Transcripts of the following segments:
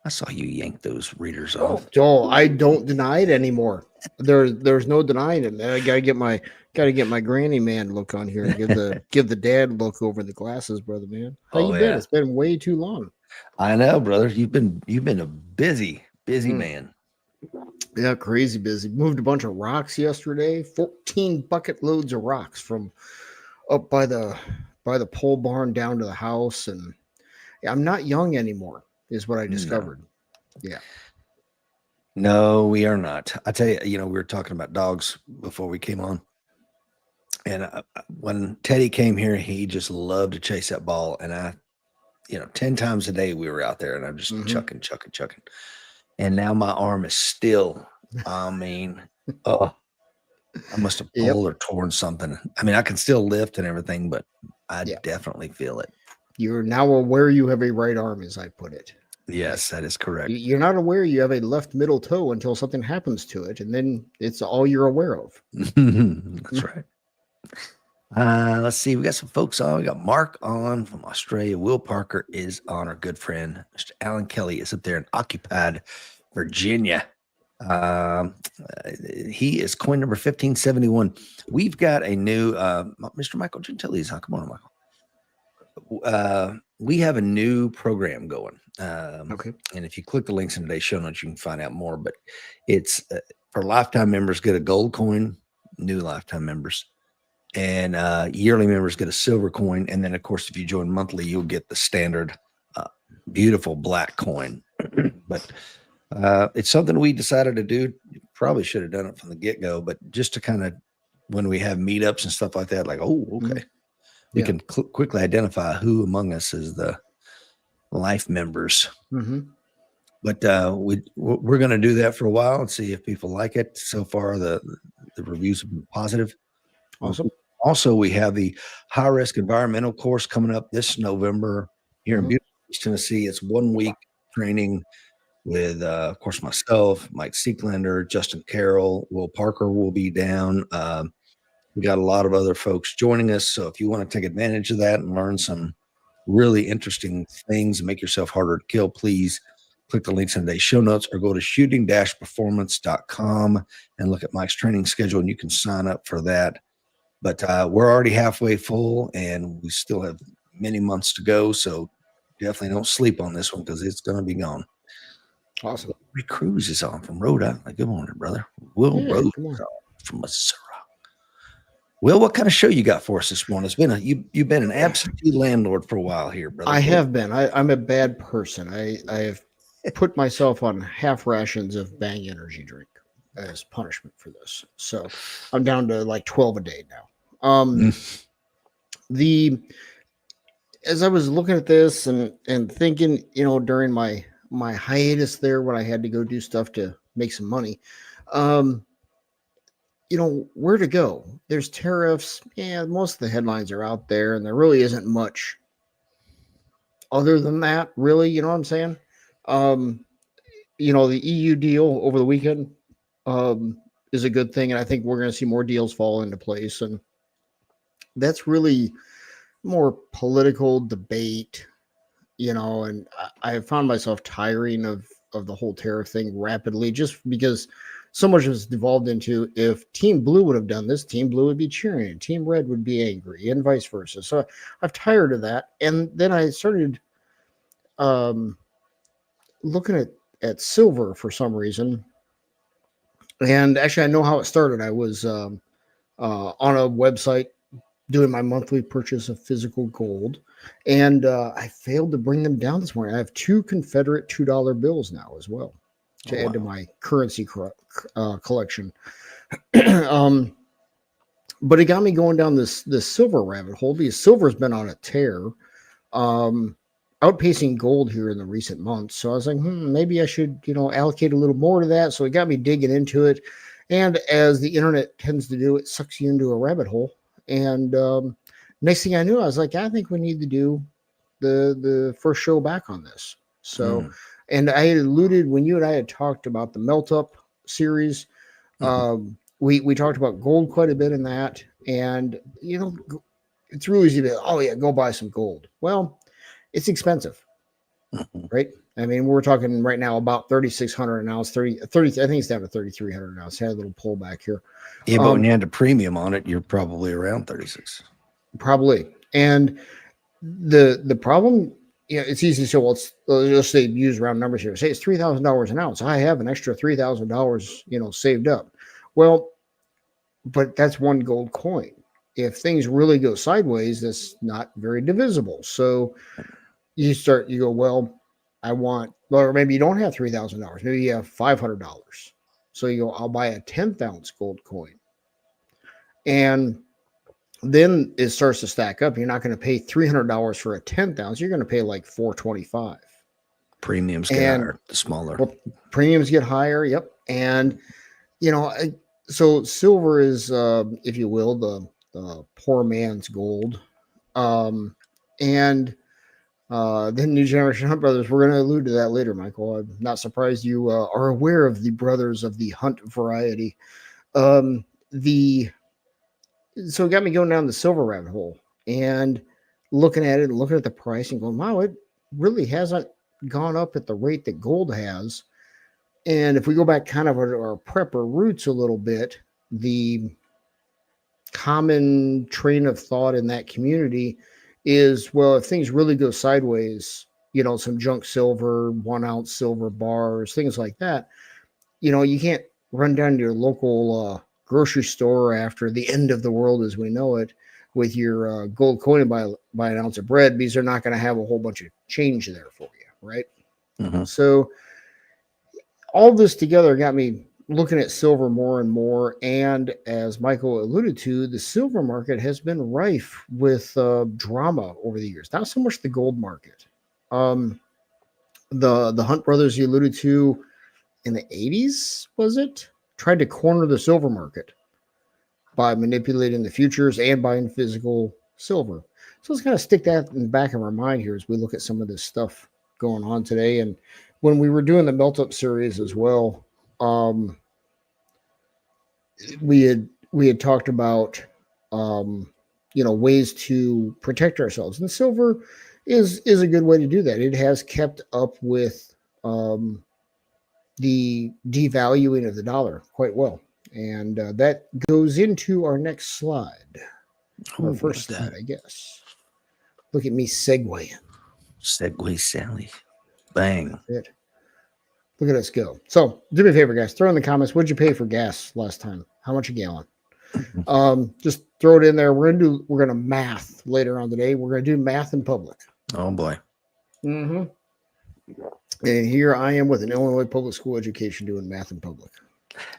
I saw you yank those readers Oh, off. Joel, I don't deny it anymore. There's no denying it, man. I gotta get my granny man look on here and give the dad look over the glasses, brother man. How you Oh been? yeah, It's been way too long. I know, brother. You've been a busy Mm. man. Yeah, crazy busy. Moved a bunch of rocks yesterday. 14 bucket loads of rocks from up by the pole barn down to the house, and yeah, I'm not young anymore, is what I No, discovered. Yeah. no, we are not. I tell you, we were talking about dogs before we came on, and when Teddy came here, he just loved to chase that ball, and 10 times a day we were out there, and I'm just Hmm. chucking, chucking, chucking, and now my arm is still. I mean, oh, I must have Yep. pulled or torn something. I mean, I can still lift and everything, but I Yeah. definitely feel it. You're now aware you have a right arm, as I put it. Like Yes, that is correct. you're not aware you have a left middle toe until something happens to it, and then it's all you're aware of. That's right. Let's see. We got some folks on. We got Mark on from Australia. Will Parker is on. Our good friend, Mr. Alan Kelly, is up there in occupied Virginia. Um, he is coin number 1571. We've got a new Mr. Michael Gentili is on. Come on, Michael. We have a new program going. Okay. And if you click the links in today's show notes, you can find out more. But it's for lifetime members, get a gold coin, new lifetime members, and yearly members get a silver coin. And then, of course, if you join monthly, you'll get the standard beautiful black coin. But it's something we decided to do. Probably should have done it from the get go, but just to kind of when we have meetups and stuff like that, like, oh, Hmm. okay, we Yeah. can quickly identify who among us is the life members. Hmm. But we're going to do that for a while and see if people like it. So far, the reviews have been positive. Awesome. Also, we have the high risk environmental course coming up this November here in Hmm. beautiful East Tennessee. It's 1 week training with, of course, myself, Mike Seeklander, Justin Carroll, Will Parker will be down. We got a lot of other folks joining us. So if you want to take advantage of that and learn some really interesting things and make yourself harder to kill, please click the links in today's show notes or go to shooting-performance.com and look at Mike's training schedule, and you can sign up for that. But we're already halfway full, and we still have many months to go. So definitely don't sleep on this one because it's going to be gone. Awesome. Rick Cruz is on from Rhode Island. Good morning, brother. Will Yeah. Rose Come is on. on from Missouri. Will, what kind of show you got for us this morning? It's been you've been an absentee landlord for a while here, brother. I have been. I'm a bad person. I have put myself on half rations of Bang energy drink as punishment for this. So I'm down to like 12 a day now. The As I was looking at this and thinking, during my hiatus there when I had to go do stuff to make some money, um, where to go? There's tariffs. Yeah, most of the headlines are out there, and there really isn't much other than that, really. You know what I'm saying? Um, the EU deal over the weekend is a good thing, and I think we're going to see more deals fall into place, and that's really more political debate, and I have found myself tiring of the whole tariff thing rapidly, just because so much has devolved into if Team Blue would have done this, Team Blue would be cheering, and Team Red would be angry, and vice versa. So I've tired of that, and then I started um, looking at silver for some reason, and actually I know how it started. I was on a website doing my monthly purchase of physical gold, and I failed to bring them down this morning. I have two Confederate $2 bills now as well Oh, to add to wow. my currency collection. um, but it got me going down this silver rabbit hole because silver's been on a tear, um, outpacing gold here in the recent months. So I was like, maybe I should allocate a little more to that. So it got me digging into it, and as the internet tends to do, it sucks you into a rabbit hole. And next thing I knew, I was like, I think we need to do the first show back on this. So, Mm, and I had alluded when you and I had talked about the melt up series. mhm. We talked about gold quite a bit in that, and it's really easy to, oh yeah, go buy some gold. Well, it's expensive. Mhm. right? I mean, we're talking right now about 3,600 an ounce, 30, I think it's down to 3,300 an ounce. Had a little pullback here. Yeah, but when you had a premium on it, you're probably around 36. Probably. And the problem, it's easy to say, well, let's say use round numbers here. Say it's $3,000 an ounce. I have an extra $3,000, saved up. Well, but that's one gold coin. If things really go sideways, that's not very divisible. So you go, well, or maybe you don't have $3,000. Maybe you have $500. So you go, I'll buy a 10th ounce gold coin. And then it starts to stack up. You're not going to pay $300 for a 10th ounce. You're going to pay like $425. Premiums get higher, the smaller. Well, premiums get higher. Yep. And, so silver is, if you will, the poor man's gold. And then New Generation Hunt Brothers, we're going to allude to that later, Michael. I'm not surprised you are aware of the brothers of the Hunt variety. So it got me going down the silver rabbit hole and looking at it and looking at the price and going, wow, it really hasn't gone up at the rate that gold has. And if we go back kind of our prepper roots a little bit, the common train of thought in that community is, well, if things really go sideways, some junk silver, 1 ounce silver bars, things like that, you can't run down to your local grocery store after the end of the world as we know it with your gold coin and buy an ounce of bread, because they're not going to have a whole bunch of change there for you, right? Mhm. So all this together got me looking at silver more and more. And as Michael alluded to, the silver market has been rife with drama over the years. Not so much the gold market. The Hunt brothers you alluded to in the 80s, was it? Tried to corner the silver market by manipulating the futures and buying physical silver. So let's kind of stick that in the back of our mind here as we look at some of this stuff going on today. And when we were doing the melt up series as well, we had talked about ways to protect ourselves, and silver is a good way to do that. It has kept up with the devaluing of the dollar quite well, and that goes into our next slide, our first slide, I guess. Look at me segueing. Segway Sally. Bang. It. Look at us go. So do me a favor, guys. Throw in the comments. What'd you pay for gas last time? How much a gallon? Just throw it in there. We're gonna math later on today. We're gonna do math in public. Oh boy. Mm-hmm. And here I am with an Illinois public school education doing math in public.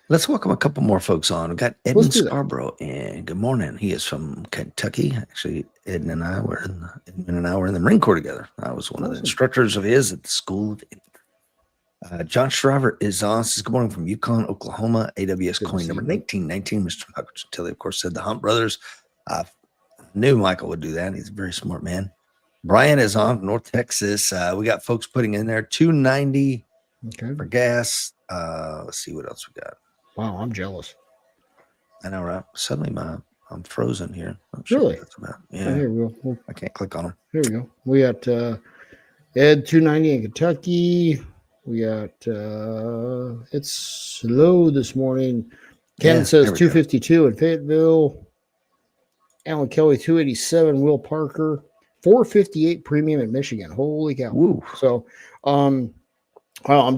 Let's welcome a couple more folks on. We've got Edmund Scarborough, and good morning. He is from Kentucky. Actually, Edmund and I were in the Marine Corps together. I was one of the instructors of his at the School of John Shriver is on. This is good morning from Yukon, Oklahoma. AWS coin number 1919. Mr. Michael Chantilly, of course, said the Hunt brothers. I knew Michael would do that. He's a very smart man. Brian is on from North Texas. We got folks putting in there $2.90 for gas. Let's see what else we got. Wow, I'm jealous. I know, right? Suddenly I'm frozen here. Really? That's about. Yeah. Oh, here we go. I can't click on them. Here we go. We got Ed $2.90 in Kentucky. We got it's slow this morning. Ken says $2.52 in Fayetteville. Alan Kelly $2.87. Will Parker $4.58 premium in Michigan. Holy cow! Woo. So, I'm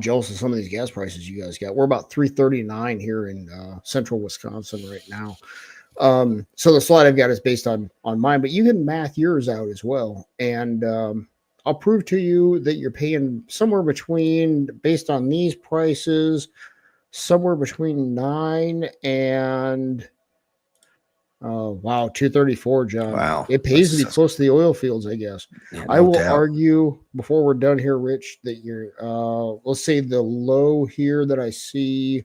jealous of some of these gas prices you guys got. We're about $3.39 here in central Wisconsin right now. So the slide I've got is based on mine, but you can math yours out as well, and I'll prove to you that you're paying somewhere between, based on these prices, somewhere between 9 and $2.34, John. Wow. It pays to be close to the oil fields, I guess. Yeah, I will argue before we're done here, Rich, that you're let's say the low here that I see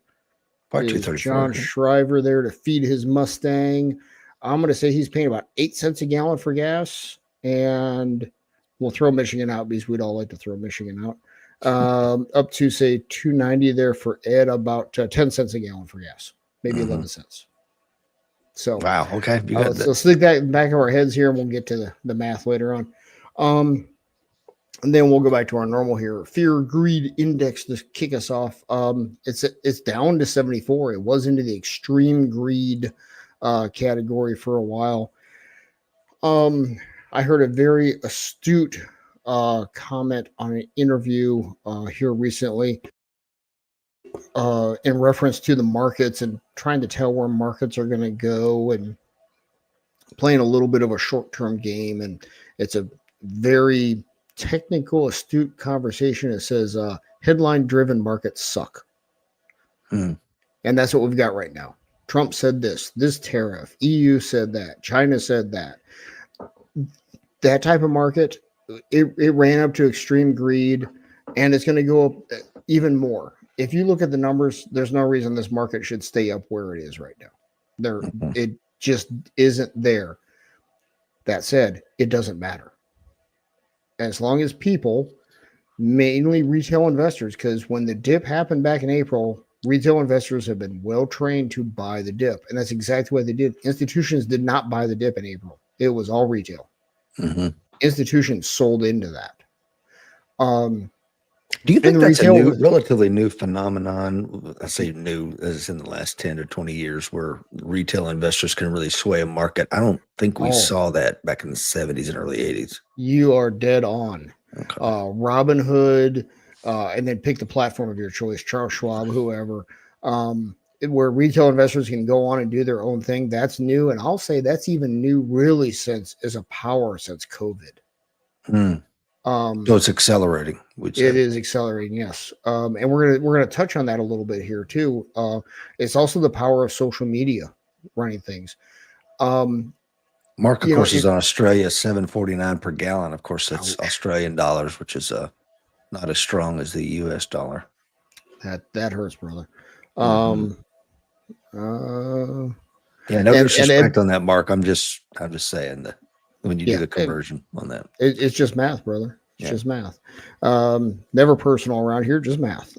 is John Shriver there to feed his Mustang. I'm going to say he's paying about 8 cents a gallon for gas, and we'll throw Michigan out because we'd all like to throw Michigan out. Up to say $2.90 there for Ed, about 10 cents a gallon for gas, maybe 11 cents. So wow, okay. So stick that in the back of our heads here, and we'll get to the math later on. And then we'll go back to our normal here. Fear greed index to kick us off. It's down to 74. It was into the extreme greed category for a while. I heard a very astute comment on an interview here recently in reference to the markets and trying to tell where markets are going to go and playing a little bit of a short-term game. And it's a very technical, astute conversation. It says headline-driven markets suck. And that's what we've got right now. Trump said this tariff, EU said that, China said that. That type of market, it ran up to extreme greed, and it's going to go up even more. If you look at the numbers, there's no reason this market should stay up where it is right now. It just isn't there. That said, it doesn't matter. As long as people, mainly retail investors, because when the dip happened back in April, retail investors have been well trained to buy the dip. And that's exactly what they did. Institutions did not buy the dip in April. It was all retail. Institutions sold into that. Do you think that's a relatively new phenomenon? I say new as in the last 10 or 20 years where retail investors can really sway a market. I don't think we saw that back in the 70s and early 80s. You are dead on. Okay. Robinhood, and then pick the platform of your choice, Charles Schwab, whoever, where retail investors can go on and do their own thing. That's new. And I'll say that's even new really since COVID. So it's accelerating. It is accelerating, yes. And we're gonna touch on that a little bit here too. It's also the power of social media running things. Mark, of course, is on Australia, $7.49 per gallon. Of course, that's Australian dollars, which is not as strong as the U.S. dollar. That hurts, brother. Yeah, no disrespect on that, Mark. I'm just saying that when you do the conversion on that, it's just math, brother. It's just math. Never personal around here, just math.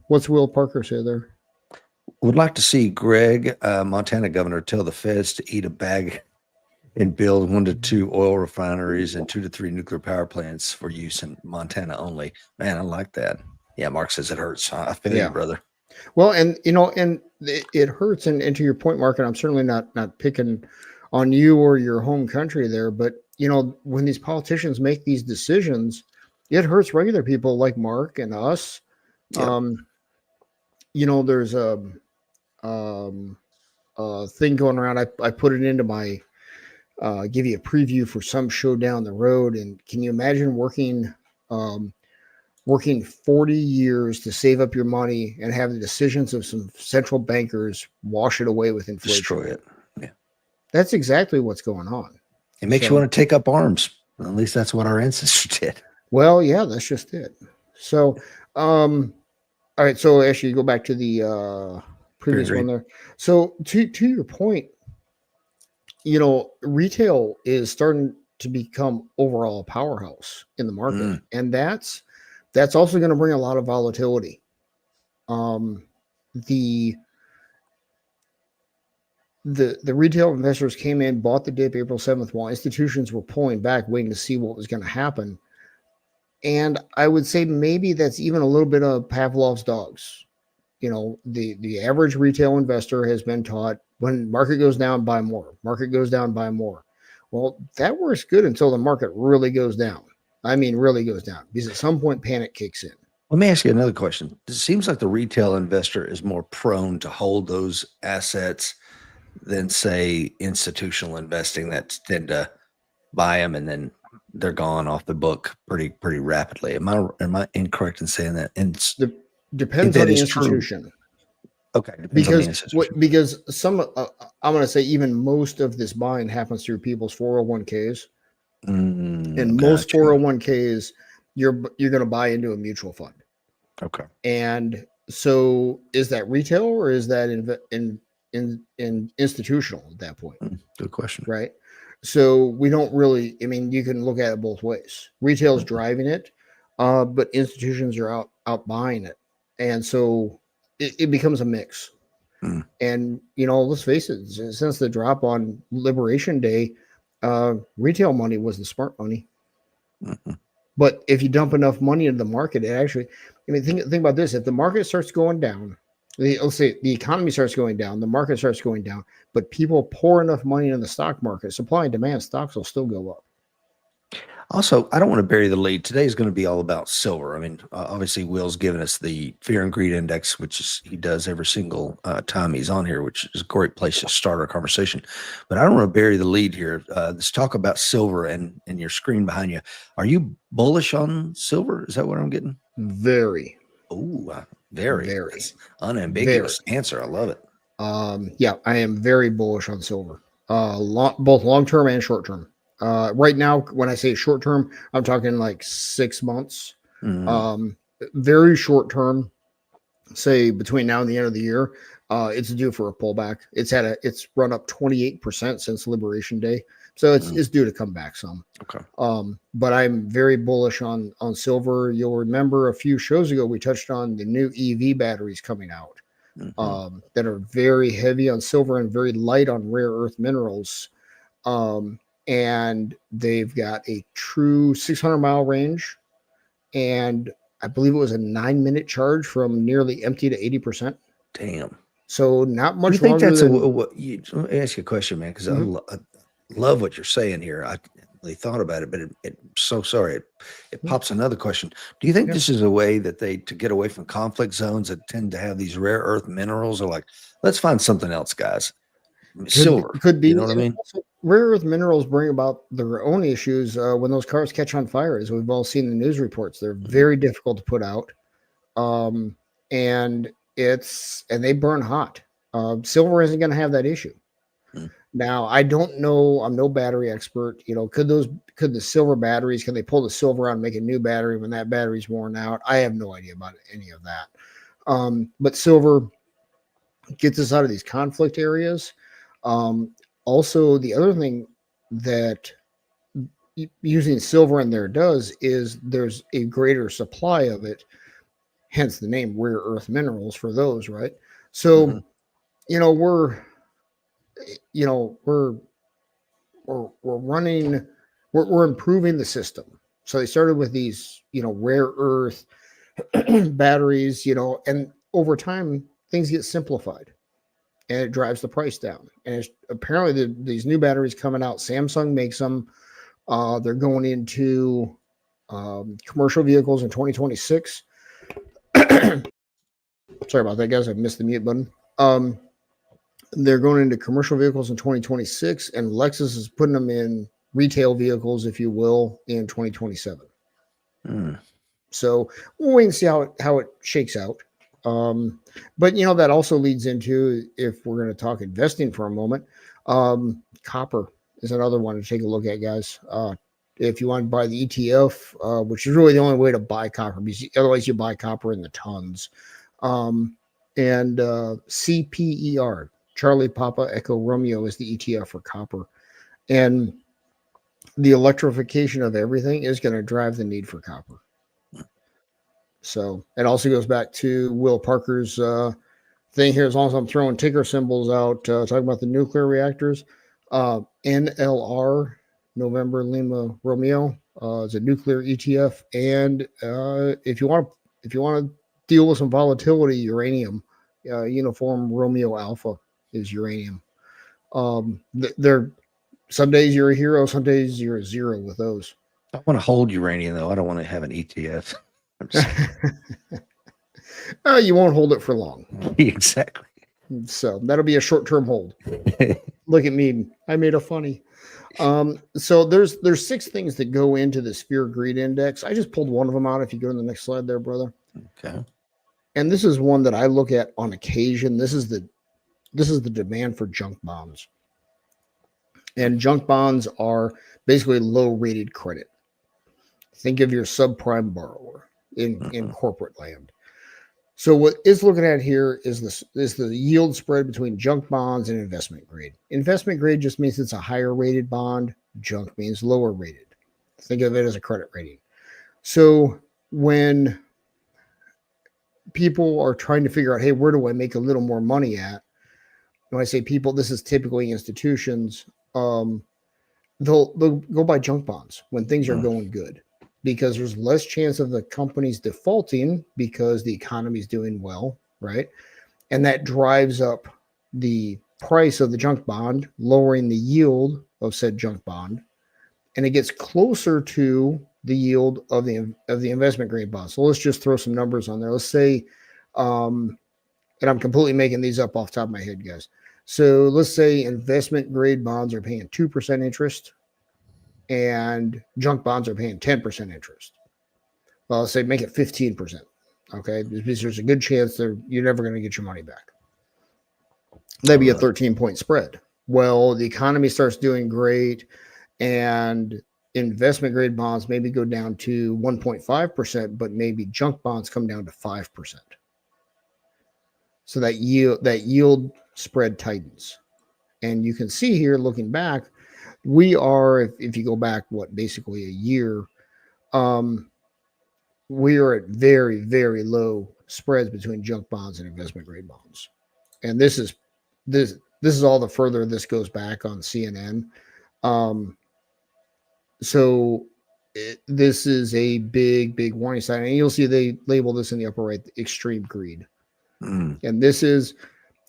What's Will Parker say there? Would like to see Greg, Montana governor, tell the feds to eat a bag and build 1 to 2 oil refineries and 2 to 3 nuclear power plants for use in Montana only. Man, I like that. Yeah, Mark says it hurts. I feel you, brother. Well, and it hurts. And to your point, Mark, and I'm certainly not picking on you or your home country there, but when these politicians make these decisions, it hurts regular people like Mark and us. Yep. There's a thing going around. I put it into my give you a preview for some show down the road. And can you imagine working 40 years to save up your money and have the decisions of some central bankers wash it away with inflation? Destroy it. Yeah. That's exactly what's going on. It makes you want to take up arms. At least that's what our ancestors did. Well, yeah, that's just it. So, all right. So actually go back to the previous one there. So to your point, retail is starting to become overall a powerhouse in the market. And that's also going to bring a lot of volatility. The retail investors came in, bought the dip April 7th while institutions were pulling back, waiting to see what was going to happen. And I would say maybe that's even a little bit of Pavlov's dogs. The average retail investor has been taught when market goes down, buy more. Market goes down, buy more. Well, that works good until the market really goes down. I mean, really goes down, because at some point panic kicks in. Let me ask you another question. It seems like the retail investor is more prone to hold those assets than, say, institutional investing that tend to buy them and then they're gone off the book pretty rapidly. Am I incorrect in saying that? And depends on the institution. True. Okay, because some I'm going to say even most of this buying happens through people's 401ks. And most 401ks, you're going to buy into a mutual fund. Okay. And so is that retail or is that in institutional at that point? Good question. Right. So we don't really, you can look at it both ways. Retail is driving it, but institutions are out buying it. And so it becomes a mix. And, let's face it, since the drop on Liberation Day, retail money was the smart money. But if you dump enough money into the market, it actually, I mean, think about this: if the market starts going down, let's say the economy starts going down, the market starts going down, but people pour enough money in the stock market, supply and demand, stocks will still go up. Also, I don't want to bury the lead. Today is going to be all about silver. I mean, obviously, Will's given us the Fear and Greed Index, which is he does every single time he's on here, which is a great place to start our conversation. But I don't want to bury the lead here. Let's talk about silver and your screen behind you. Are you bullish on silver? Is that what I'm getting? Very. Oh, very. Very. That's unambiguous answer. I love it. Yeah, I am very bullish on silver. Both long term and short term. Right now, when I say short term, I'm talking like 6 months. Very short term, say between now and the end of the year, it's due for a pullback. It's run up 28% since Liberation Day, so it's due to come back some. Okay. But I'm very bullish on silver. You'll remember a few shows ago we touched on the new EV batteries coming out that are very heavy on silver and very light on rare earth minerals. And they've got a true 600-mile range, and I believe it was a 9-minute charge from nearly empty to 80%. Damn. So not much you think longer that's than... let me ask you a question, man, because I love what you're saying here. I really thought about it, but it pops another question. Do you think this is a way that to get away from conflict zones that tend to have these rare earth minerals, are like, let's find something else, guys? Silver could be. You know what I mean? Rare earth minerals bring about their own issues when those cars catch on fire, as we've all seen in the news reports. They're very difficult to put out, and they burn hot. Silver isn't going to have that issue. Now, I don't know. I'm no battery expert. Could the silver batteries, can they pull the silver out and make a new battery when that battery's worn out? I have no idea about any of that. But silver gets us out of these conflict areas. Also, the other thing that using silver in there does is there's a greater supply of it, hence the name rare earth minerals for those, right? So, we're improving the system. So they started with these, rare earth batteries, and over time things get simplified. And it drives the price down. And apparently these new batteries coming out, Samsung makes them. They're going into commercial vehicles in 2026. Sorry about that, guys. I missed the mute button. They're going into commercial vehicles in 2026, and Lexus is putting them in retail vehicles, if you will, in 2027. So we'll wait and see how it shakes out. But that also leads into, if we're going to talk investing for a moment, copper is another one to take a look at, guys. If you want to buy the ETF, which is really the only way to buy copper, because otherwise you buy copper in the tons. And CPER, Charlie Papa Echo Romeo, is the ETF for copper. And the electrification of everything is going to drive the need for copper. So it also goes back to Will Parker's thing here. As long as I'm throwing ticker symbols out, talking about the nuclear reactors, NLR, November Lima Romeo, is a nuclear ETF. And if you want to deal with some volatility, uranium, Uniform Romeo Alpha is uranium. They're, some days you're a hero, some days you're a zero with those. I want to hold uranium, though. I don't want to have an ETF. You won't hold it for long. Exactly. So that'll be a short-term hold. Look at me. I made a funny. So there's 6 things that go into the Fear Greed Index. I just pulled one of them out. If you go to the next slide there, brother. Okay. And this is one that I look at on occasion. This is the demand for junk bonds. And junk bonds are basically low-rated credit. Think of your subprime borrower in corporate land. So what is looking at here is the yield spread between junk bonds and investment grade. Investment grade just means it's a higher rated bond. Junk means lower rated. Think of it as a credit rating. So when people are trying to figure out, hey, where do I make a little more money at? When I say people, this is typically institutions. They'll go buy junk bonds when things are going good. because there's less chance of the companies defaulting because the economy is doing well, right? And that drives up the price of the junk bond, lowering the yield of said junk bond, and it gets closer to the yield of the investment grade bond. So let's just throw some numbers on there. Let's say, and I'm completely making these up off the top of my head, guys. So let's say investment grade bonds are paying 2% interest and junk bonds are paying 10% interest. Well, let's say make it 15%. Okay. Because there's a good chance you're never going to get your money back. That'd be a 13-point spread. Well, the economy starts doing great and investment grade bonds maybe go down to 1.5%, but maybe junk bonds come down to 5%. So that yield spread tightens. And you can see here, looking back, we are, if you go back, basically a year, we are at very, very low spreads between junk bonds and investment grade bonds. And this is all the further this goes back on CNN. So this is a big, big warning sign. And you'll see they label this in the upper right, extreme greed. And this is,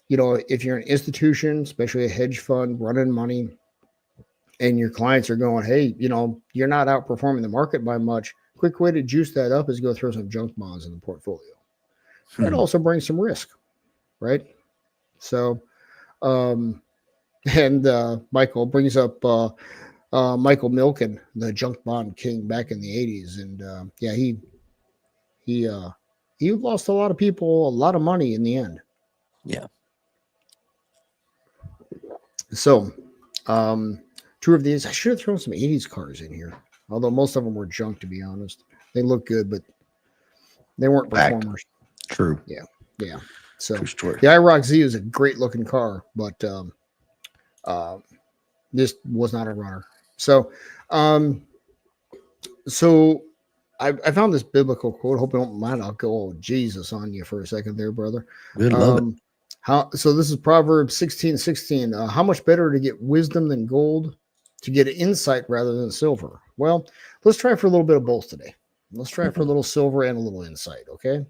if you're an institution, especially a hedge fund running money, and your clients are going, hey, you're not outperforming the market by much. Quick way to juice that up is go throw some junk bonds in the portfolio. That also brings some risk, right? So, Michael brings up Michael Milken, the junk bond king back in the 80s. And he lost a lot of people, a lot of money in the end. Yeah. So, two of these, I should have thrown some 80s cars in here, although most of them were junk, to be honest. They look good, but they weren't performers. True. Yeah. So True story. The IROC Z is a great looking car, but this was not a runner. So, I found this biblical quote. Hope you don't mind. I'll go Jesus on you for a second there, brother. Good, love it. So this is Proverbs 16:16. How much better to get wisdom than gold, to get insight rather than silver? Well, let's try for a little bit of both today. Let's try for a little silver and a little insight. Okay.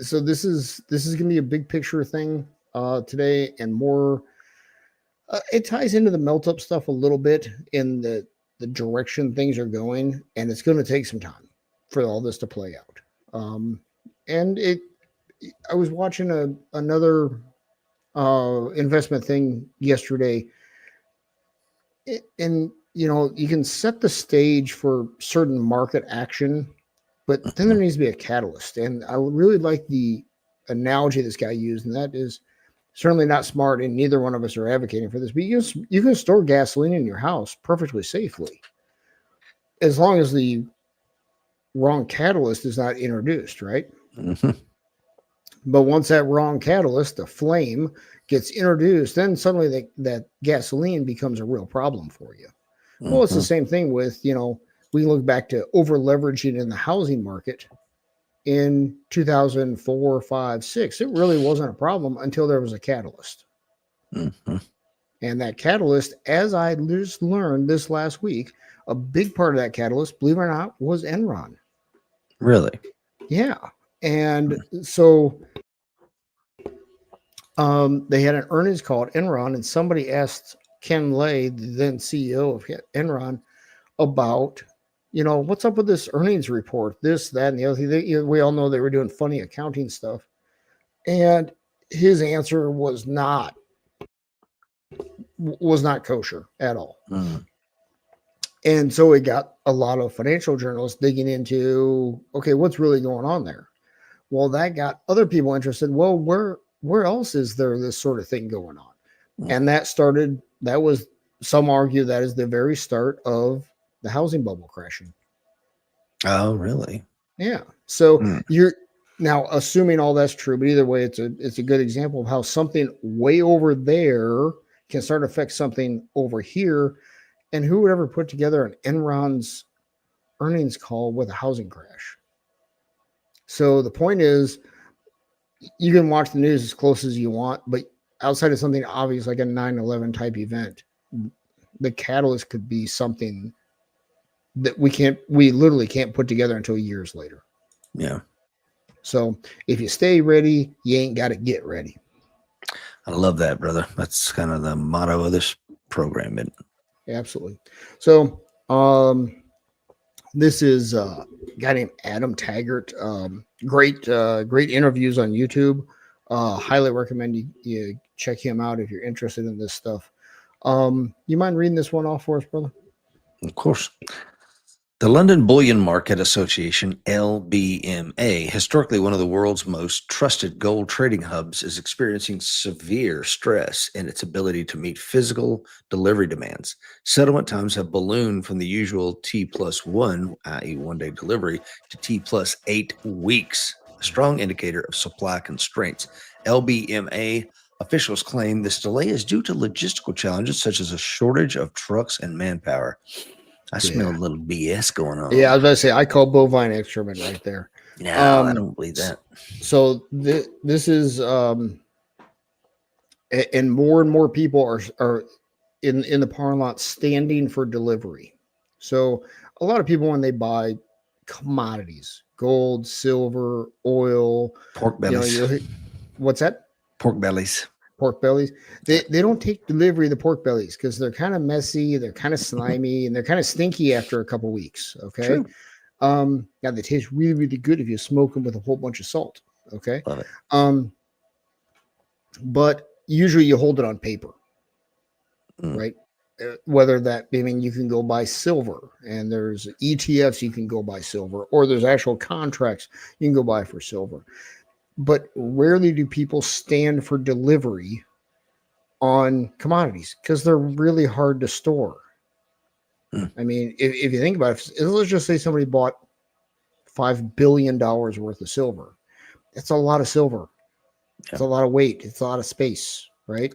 So this is going to be a big picture thing today, and more. It ties into the melt up stuff a little bit in the direction things are going, and it's going to take some time for all this to play out. I was watching another investment thing yesterday, and you can set the stage for certain market action, but then there needs to be a catalyst. And I really like the analogy this guy used, and that is certainly not smart, and neither one of us are advocating for this, but you can store gasoline in your house perfectly safely as long as the wrong catalyst is not introduced, right? Mm-hmm. But once that wrong catalyst, the flame, gets introduced, then suddenly that gasoline becomes a real problem for you. Mm-hmm. Well, it's the same thing with, we can look back to over leveraging in the housing market in 2004, 5, 6. It really wasn't a problem until there was a catalyst. Mm-hmm. And that catalyst, as I just learned this last week, a big part of that catalyst, believe it or not, was Enron. Really? Yeah. And so they had an earnings call at Enron, and somebody asked Ken Lay, the then CEO of Enron, about, what's up with this earnings report, this, that, and the other thing. We all know they were doing funny accounting stuff. And his answer was not kosher at all. Mm-hmm. And so it got a lot of financial journalists digging into, okay, what's really going on there? Well, that got other people interested. Well, where else is there this sort of thing going on? Mm-hmm. And that was, some argue that is the very start of the housing bubble crashing. Oh, really? Yeah. So you're now assuming all that's true, but either way, it's a good example of how something way over there can start to affect something over here. And who would ever put together an Enron's earnings call with a housing crash? So the point is, you can watch the news as close as you want, but outside of something obvious like a 9/11 type event, the catalyst could be something that we literally can't put together until years later. Yeah. So if you stay ready, you ain't got to get ready. I love that, brother. That's kind of the motto of this program. Absolutely. So this is a guy named Adam Taggart. Great interviews on YouTube. Highly recommend you check him out if you're interested in this stuff. You mind reading this one off for us, brother? Of course. The London Bullion Market Association, LBMA, historically one of the world's most trusted gold trading hubs, is experiencing severe stress in its ability to meet physical delivery demands. Settlement times have ballooned from the usual T+1, i.e., 1 day delivery, to T+8 weeks, a strong indicator of supply constraints. LBMA officials claim this delay is due to logistical challenges such as a shortage of trucks and manpower. I smell a little BS going on. Yeah, I was about to say, I call bovine excrement right there. No, I don't believe that. So this is, and more people are in the parking lot standing for delivery. So a lot of people, when they buy commodities, gold, silver, oil, pork bellies. What's that? Pork bellies. Pork bellies. They don't take delivery of the pork bellies because they're kind of messy, they're kind of slimy, and they're kind of stinky after a couple weeks. Okay. True. Yeah, they taste really, really good if you smoke them with a whole bunch of salt. Okay. Love it. But usually you hold it on paper, right? Whether that, I mean, you can go buy silver, and there's ETFs you can go buy silver, or there's actual contracts you can go buy for silver. But rarely do people stand for delivery on commodities because they're really hard to store. I mean, if you think about it, let's just say somebody bought $5 billion worth of silver. That's a lot of silver. It's a lot of weight. It's a lot of space, right?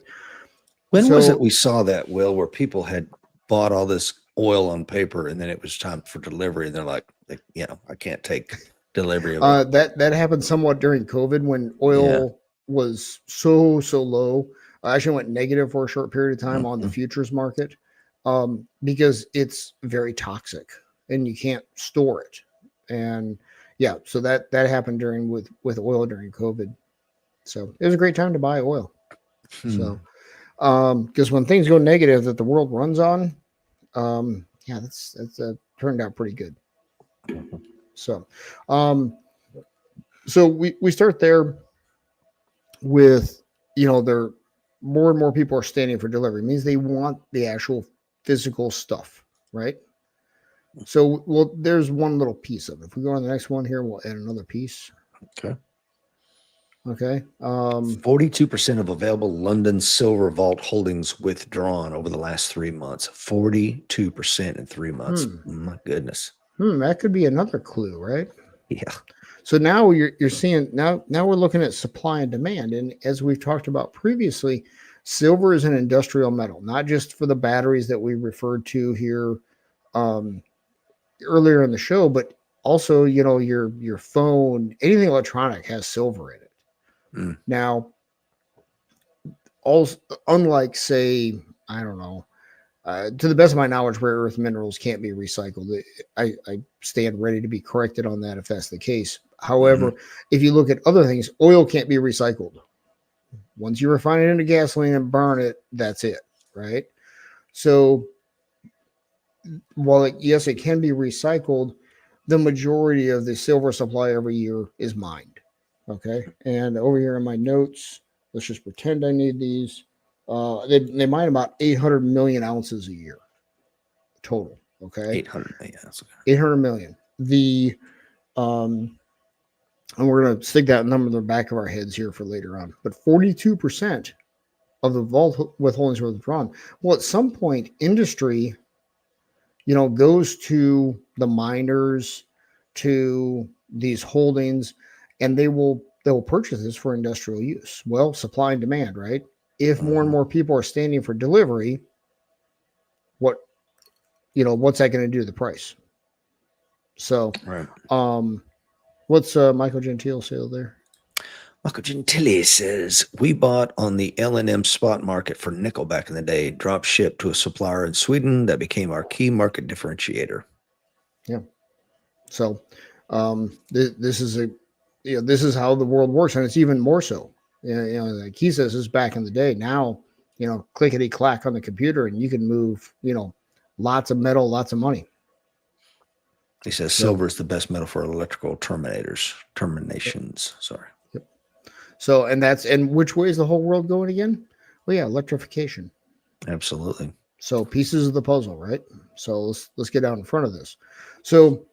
When was it we saw that, Will, where people had bought all this oil on paper and then it was time for delivery and they're like I can't take delivery of it. That happened somewhat during COVID when oil was so low. I actually went negative for a short period of time on the futures market because it's very toxic and you can't store it. And so that happened with oil during COVID. So it was a great time to buy oil. So because when things go negative that the world runs on, that's turned out pretty good. So, so we start there with, there more and more people are standing for delivery. It means they want the actual physical stuff, right? So, well, there's one little piece of it. If we go on the next one here, we'll add another piece. Okay. 42% of available London silver vault holdings withdrawn over the last 3 months. 42% in 3 months. My goodness. That could be another clue, right? Yeah. So now you're seeing now we're looking at supply and demand, and as we've talked about previously, silver is an industrial metal, not just for the batteries that we referred to here earlier in the show, but also your phone, anything electronic has silver in it. Now, also, unlike say, I don't know. To the best of my knowledge, rare earth minerals can't be recycled. I stand ready to be corrected on that if that's the case. However, if you look at other things, oil can't be recycled. Once you refine it into gasoline and burn it, that's it, right? So while it can be recycled, the majority of the silver supply every year is mined. Okay. And over here in my notes, let's just pretend I need these. They mine about 800 million ounces a year total. Okay. 800 million. 800 million. And we're going to stick that number in the back of our heads here for later on. But 42% of the vault withholdings were withdrawn. Well, at some point, industry, goes to the miners, to these holdings, and they'll purchase this for industrial use. Well, supply and demand, right? If more and more people are standing for delivery, what's that going to do to the price? So, what's Michael Gentile say there? Michael Gentile says, we bought on the L&M spot market for nickel back in the day, drop shipped to a supplier in Sweden that became our key market differentiator. Yeah. So this is this is how the world works, and it's even more so. Like he says, this is back in the day. Now, clickety clack on the computer, and you can move, lots of metal, lots of money. He says So, silver is the best metal for electrical terminations. Sorry. yep. So, and which way is the whole world going again? Well, yeah, electrification. Absolutely. So pieces of the puzzle, right? So let's get out in front of this. So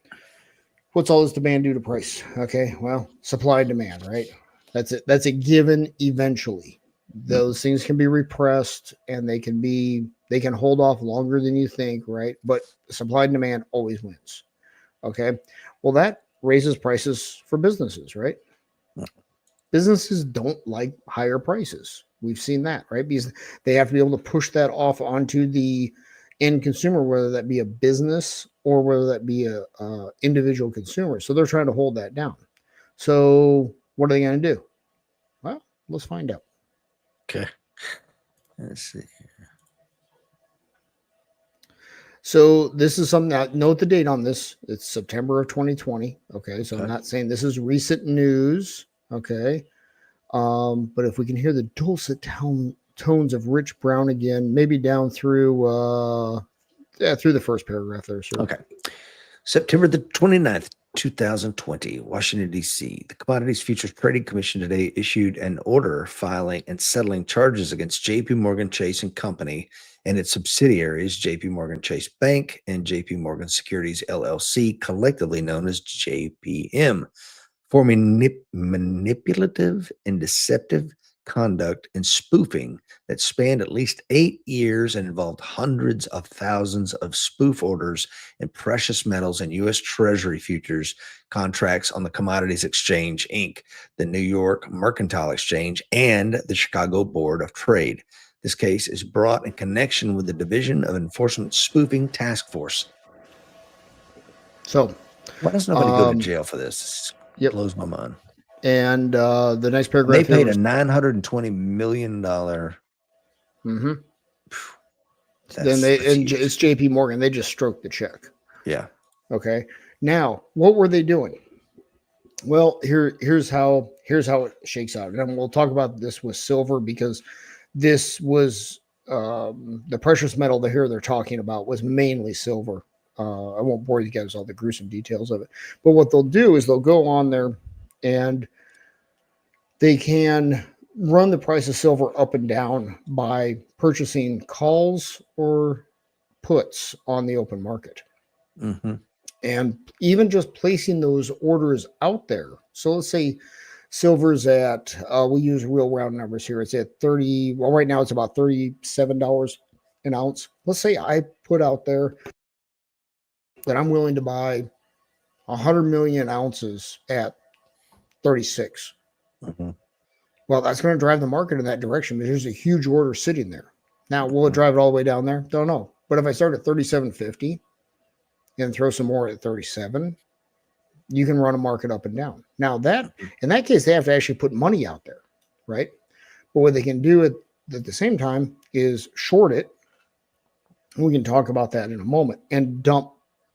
what's all this demand do to price? Okay, well, supply and demand, right? That's it. That's a given eventually. Those things can be repressed and they can hold off longer than you think, right? But supply and demand always wins. Okay. Well, that raises prices for businesses, right? Businesses don't like higher prices. We've seen that, right? Because they have to be able to push that off onto the end consumer, whether that be a business or whether that be a individual consumer. So they're trying to hold that down. So what are they going to do? Well, let's find out. Okay. Let's see. So this is something that, note the date on this. It's September of 2020. Okay. So I'm not saying this is recent news. Okay. But if we can hear the dulcet tones of Rich Brown again, maybe down through the first paragraph there, sir. Okay. September the 29th, 2020, Washington, D.C. The Commodities Futures Trading Commission today issued an order filing and settling charges against J.P. Morgan Chase and Company and its subsidiaries, J.P. Morgan Chase Bank and J.P. Morgan Securities, LLC, collectively known as JPM, for manipulative and deceptive conduct and spoofing that spanned at least 8 years and involved hundreds of thousands of spoof orders in precious metals and U.S. Treasury futures contracts on the Commodities Exchange, Inc., the New York Mercantile Exchange, and the Chicago Board of Trade. This case is brought in connection with the Division of Enforcement Spoofing Task Force. So, why does nobody go to jail for this? It blows my mind. And the next paragraph, they paid a $920 million. Mm-hmm. Then it's J.P. Morgan. They just stroked the check. Yeah. Okay. Now, what were they doing? Well, here's how it shakes out, and we'll talk about this with silver because this was the precious metal they're talking about was mainly silver. I won't bore you guys with all the gruesome details of it, but what they'll do is they'll go on there and they can run the price of silver up and down by purchasing calls or puts on the open market. Mm-hmm. And even just placing those orders out there. So let's say silver's at, we use real round numbers here. It's at 30. Well, right now it's about $37 an ounce. Let's say I put out there that I'm willing to buy 100 million ounces at 36. Mm-hmm. Well, that's going to drive the market in that direction because there's a huge order sitting there. Now, will it drive it all the way down there? Don't know. But if I start at 37.50 and throw some more at 37, you can run a market up and down. Now, that in that case, they have to actually put money out there, right? But what they can do at the same time is short it. We can talk about that in a moment and dump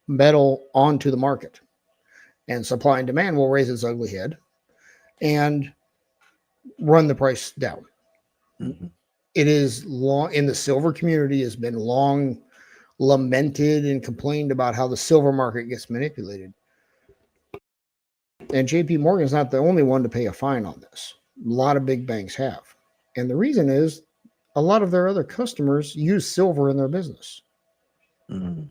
metal onto the market. And supply and demand will raise its ugly head and run the price down. Mm-hmm. It is long in the silver community has been long lamented and complained about how the silver market gets manipulated. And JP Morgan is not the only one to pay a fine on this. A lot of big banks have. And the reason is a lot of their other customers use silver in their business. Mm-hmm.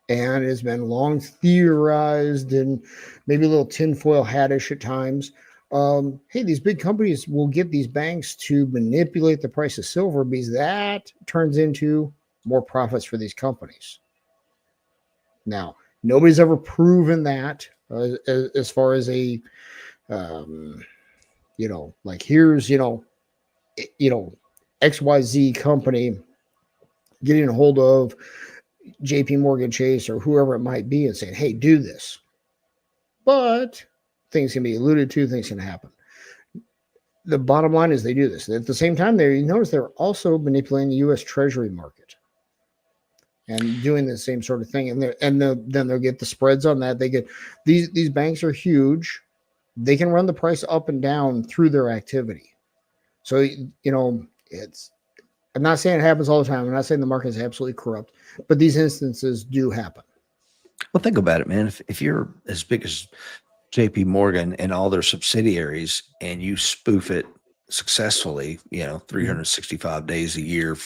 And it's been long theorized and maybe a little tinfoil hatish at times. Hey, these big companies will get these banks to manipulate the price of silver because that turns into more profits for these companies. Now, nobody's ever proven that as far as a, like here's, XYZ company getting a hold of JP Morgan Chase or whoever it might be and saying, hey, do this. But things can be alluded to, things can happen. The bottom line is they do this. At the same time, you notice they're also manipulating the U.S. Treasury market. and doing the same sort of thing. And then they'll get the spreads on that. They get these banks are huge. They can run the price up and down through their activity. So, it's, I'm not saying it happens all the time. I'm not saying the market is absolutely corrupt, but these instances do happen. Well, think about it, man. If you're as big as JP Morgan and all their subsidiaries and you spoof it successfully, 365 days a year,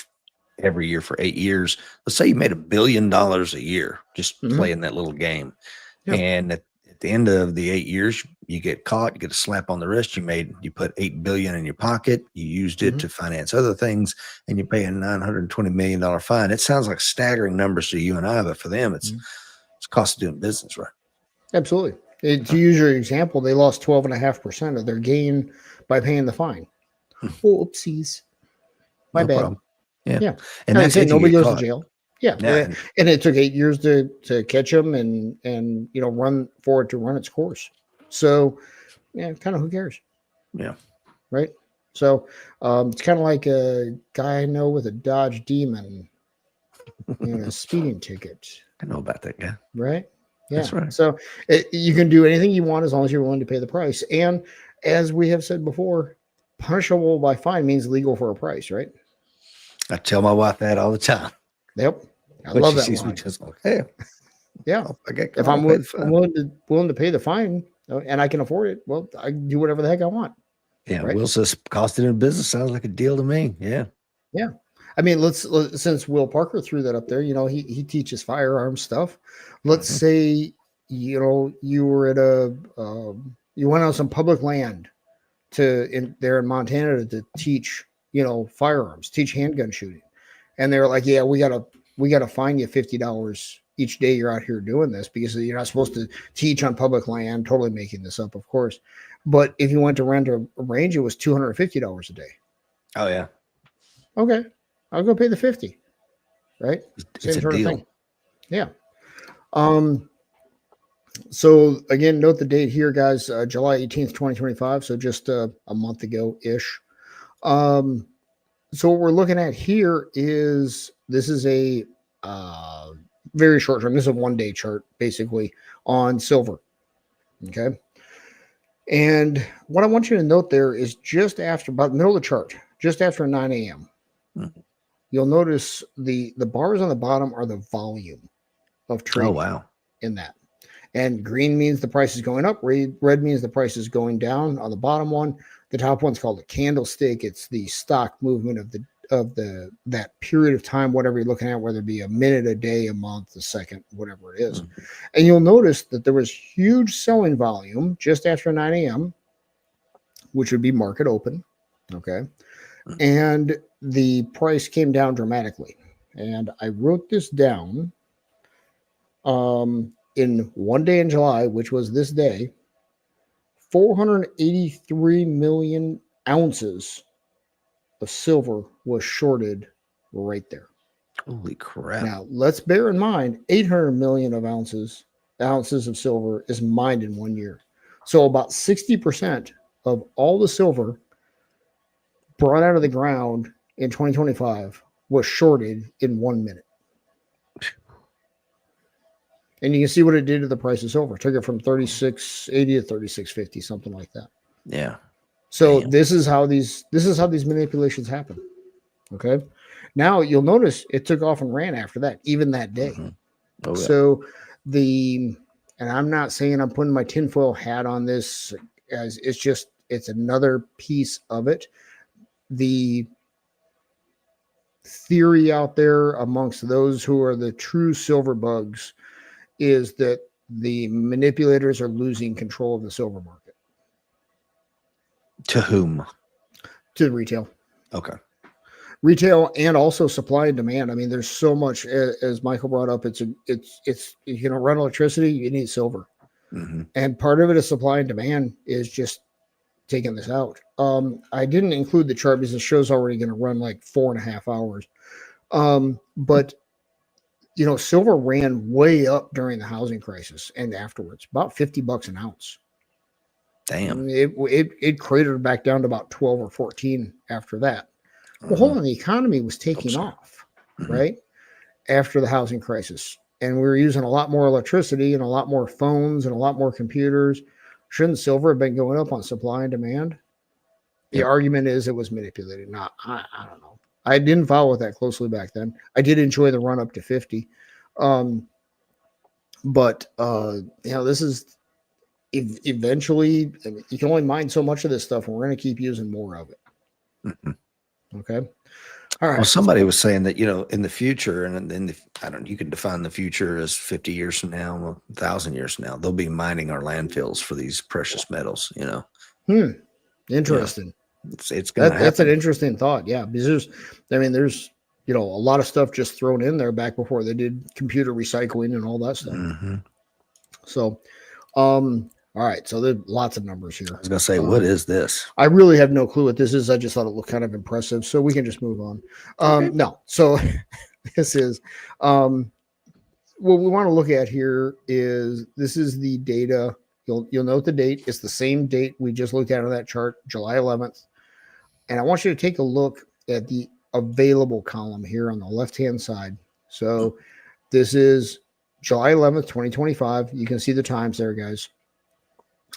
every year for 8 years, let's say you made $1 billion a year just playing that little game. Yeah. And at the end of the 8 years, you get caught, you get a slap on the wrist. You put $8 billion in your pocket. You used it to finance other things, and you pay a $920 million fine. It sounds like staggering numbers to you and I, but for them, it's cost of doing business, right? Absolutely. To use your example, they lost 12.5% of their gain by paying the fine. Oopsies. My bad. Problem. Yeah. And that's it. Nobody goes to jail. Yeah. Yeah. And it took 8 years to catch them and run for it to run its course. So, kind of who cares? Yeah. Right. So it's kind of like a guy I know with a Dodge Demon, a speeding ticket. I know about that guy. Right. Yeah. That's right. So you can do anything you want as long as you're willing to pay the price. And as we have said before, punishable by fine means legal for a price, right? I tell my wife that all the time. Yep. I love that line. Me just like, hey, yeah. If I'm willing to pay the fine and I can afford it, well, I can do whatever the heck I want. Yeah. Right? Will says cost it in business sounds like a deal to me. Yeah. Yeah. I mean, let's since Will Parker threw that up there, he teaches firearms stuff. Let's say, you were at you went on some public land there in Montana to teach, firearms, teach handgun shooting. And they're like, yeah, we gotta fine you $50 each day you're out here doing this because you're not supposed to teach on public land. Totally making this up, of course. But if you went to rent a range, it was $250 a day. Oh yeah. Okay. I'll go pay the 50. Right? It's a deal. Thing. Yeah. So again, note the date here, guys, July 18th, 2025. So just a month ago ish. So what we're looking at here is this is a very short term. This is a 1 day chart basically on silver. Okay. And what I want you to note there is just after about the middle of the chart, just after 9 a.m. You'll notice the bars on the bottom are the volume of trade. Oh, wow. In that. And green means the price is going up. Red means the price is going down on the bottom one. The top one's called a candlestick. It's the stock movement of that period of time, whatever you're looking at, whether it be a minute, a day, a month, a second, whatever it is. And you'll notice that there was huge selling volume just after 9 a.m., which would be market open. Okay. And the price came down dramatically. And I wrote this down in 1 day in July, which was this day, 483 million ounces of silver was shorted right there. Holy crap. Now, let's bear in mind, 800 million of ounces of silver is mined in 1 year. So about 60% of all the silver brought out of the ground in 2025 was shorted in 1 minute. And you can see what it did to the price of silver. It took it from 36.80 to 36.50, something like that. Yeah. So this is how these manipulations happen. Okay. Now you'll notice it took off and ran after that, even that day. Oh, yeah. So and I'm not saying I'm putting my tinfoil hat on this, as it's another piece of it. The theory out there amongst those who are the true silver bugs is that the manipulators are losing control of the silver market. To whom? To retail. Okay. Retail and also supply and demand. I mean, there's so much, as Michael brought up, it's run electricity, you need silver. And part of it is supply and demand is just taking this out. I didn't include the chart because the show's already going to run like 4.5 hours. But silver ran way up during the housing crisis and afterwards, about $50 an ounce. Damn. It cratered back down to about 12 or 14 after that. Well, hold on, the economy was taking off, right? after the housing crisis, and we were using a lot more electricity and a lot more phones and a lot more computers. Shouldn't silver have been going up on supply and demand? The argument is it was manipulated. Not, I don't know. I didn't follow it that closely back then. I did enjoy the run up to 50. But this is eventually, I mean, you can only mine so much of this stuff, and we're going to keep using more of it. Mm-hmm. Okay. All right. Well, somebody was saying that, in the future, and then I don't, you can define the future as 50 years from now, 1,000 years from now, they'll be mining our landfills for these precious metals, Interesting. It's going to happen. That's an interesting thought. Yeah. Because there's, a lot of stuff just thrown in there back before they did computer recycling and all that stuff. Mm-hmm. So, all right. So there's lots of numbers here. I was going to say, what is this? I really have no clue what this is. I just thought it looked kind of impressive. So we can just move on. Okay. No. So this is, what we want to look at here is, this is the data. You'll note the date. It's the same date we just looked at on that chart, July 11th. And I want you to take a look at the available column here on the left-hand side. So this is July 11th, 2025. You can see the times there, guys.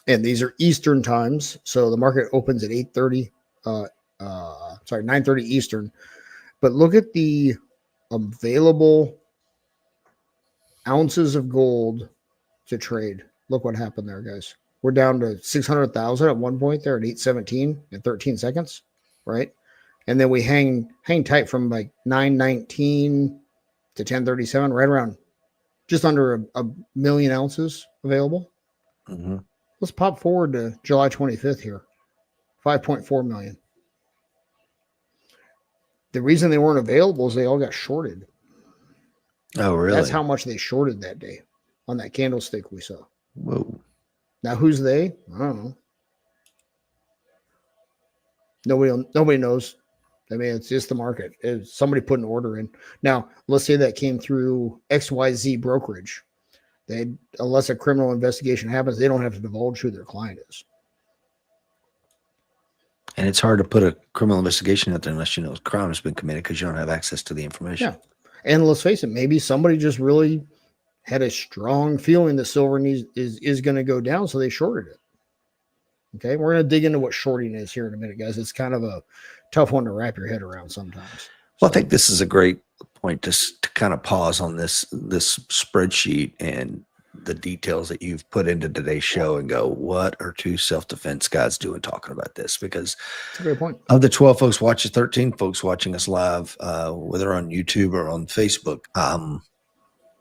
And these are Eastern times. So the market opens at 9:30 Eastern. But look at the available ounces of gold to trade. Look what happened there, guys. We're down to 600,000 at one point there at 8:17 in 13 seconds, right? And then we hang tight from like 9:19 to 10:37, right around just under a million ounces available. Mm-hmm. Let's pop forward to July 25th here, 5.4 million. The reason they weren't available is they all got shorted. Oh, really? That's how much they shorted that day on that candlestick we saw. Whoa. Now, who's they? I don't know. Nobody knows. I mean, it's just the market. It's somebody put an order in. Now, let's say that came through XYZ brokerage. Unless a criminal investigation happens, they don't have to divulge who their client is. And it's hard to put a criminal investigation out there unless a crime has been committed, because you don't have access to the information. Yeah. And let's face it, maybe somebody just really had a strong feeling that silver is going to go down, so they shorted it. Okay, we're going to dig into what shorting is here in a minute, guys. It's kind of a tough one to wrap your head around sometimes. Well, I think this is a great point to kind of pause on this spreadsheet and the details that you've put into today's show and go, what are two self-defense guys doing talking about this? Because that's a great point. Of the 12 folks watching, 13 folks watching us live, whether on YouTube or on Facebook,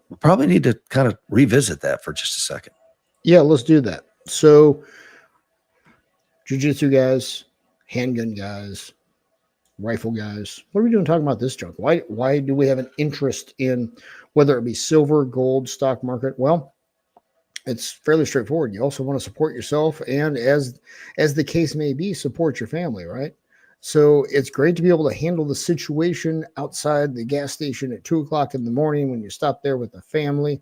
we probably need to kind of revisit that for just a second. Yeah, let's do that. So jiu-jitsu guys, handgun guys, rifle guys, what are we doing talking about this junk? Why do we have an interest in whether it be silver, gold, stock market? Well, it's fairly straightforward. You also want to support yourself, and as the case may be, support your family, right? So it's great to be able to handle the situation outside the gas station at 2:00 in the morning when you stop there with the family,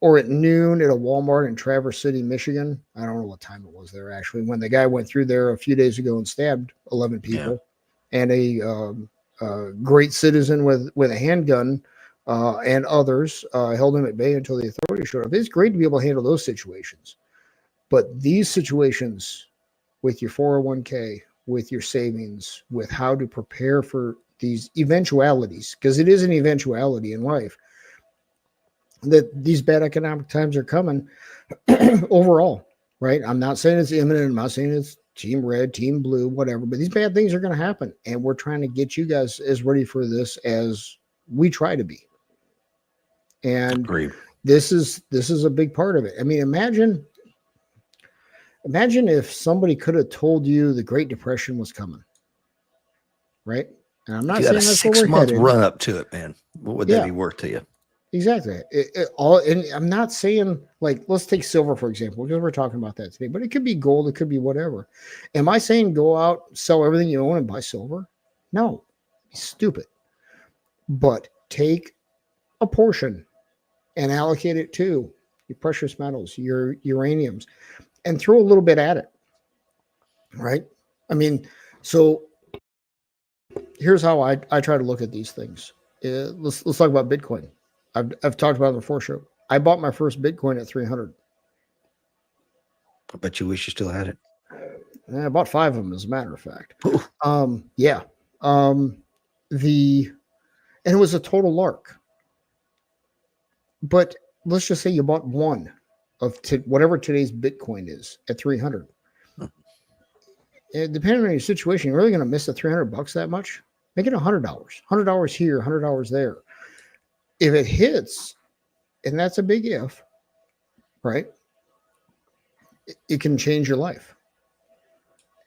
or at noon at a Walmart in Traverse City, Michigan. I don't know what time it was there, actually, when the guy went through there a few days ago and stabbed 11 people. Yeah. And a great citizen with a handgun and others held him at bay until the authorities showed up. It's great to be able to handle those situations. But these situations with your 401k, with your savings, with how to prepare for these eventualities, because it is an eventuality in life, that these bad economic times are coming overall, right? I'm not saying it's imminent. I'm not saying it's team red, team blue, whatever, but these bad things are going to happen. And we're trying to get you guys as ready for this as we try to be. And Agreed. This is a big part of it. I mean, imagine if somebody could have told you the Great Depression was coming, right? And I'm not saying that's what we're headed. 6-month run up to it, man. What would that be worth to you? Exactly. And I'm not saying, like, let's take silver, for example, because we're talking about that today, but it could be gold. It could be whatever. Am I saying go out, sell everything you own and buy silver? No, stupid. But take a portion and allocate it to your precious metals, your uraniums, and throw a little bit at it. Right. I mean, so here's how I try to look at these things. let's talk about Bitcoin. I've talked about it before show. I bought my first Bitcoin at 300. I bet you wish you still had it. I bought 5 of them, as a matter of fact. Ooh. Yeah. And it was a total lark. But let's just say you bought one of whatever today's Bitcoin is at 300. And depending on your situation, you're really going to miss the $300 that much. Make it $100. $100 here, $100 there. If it hits, and that's a big if, right? It can change your life.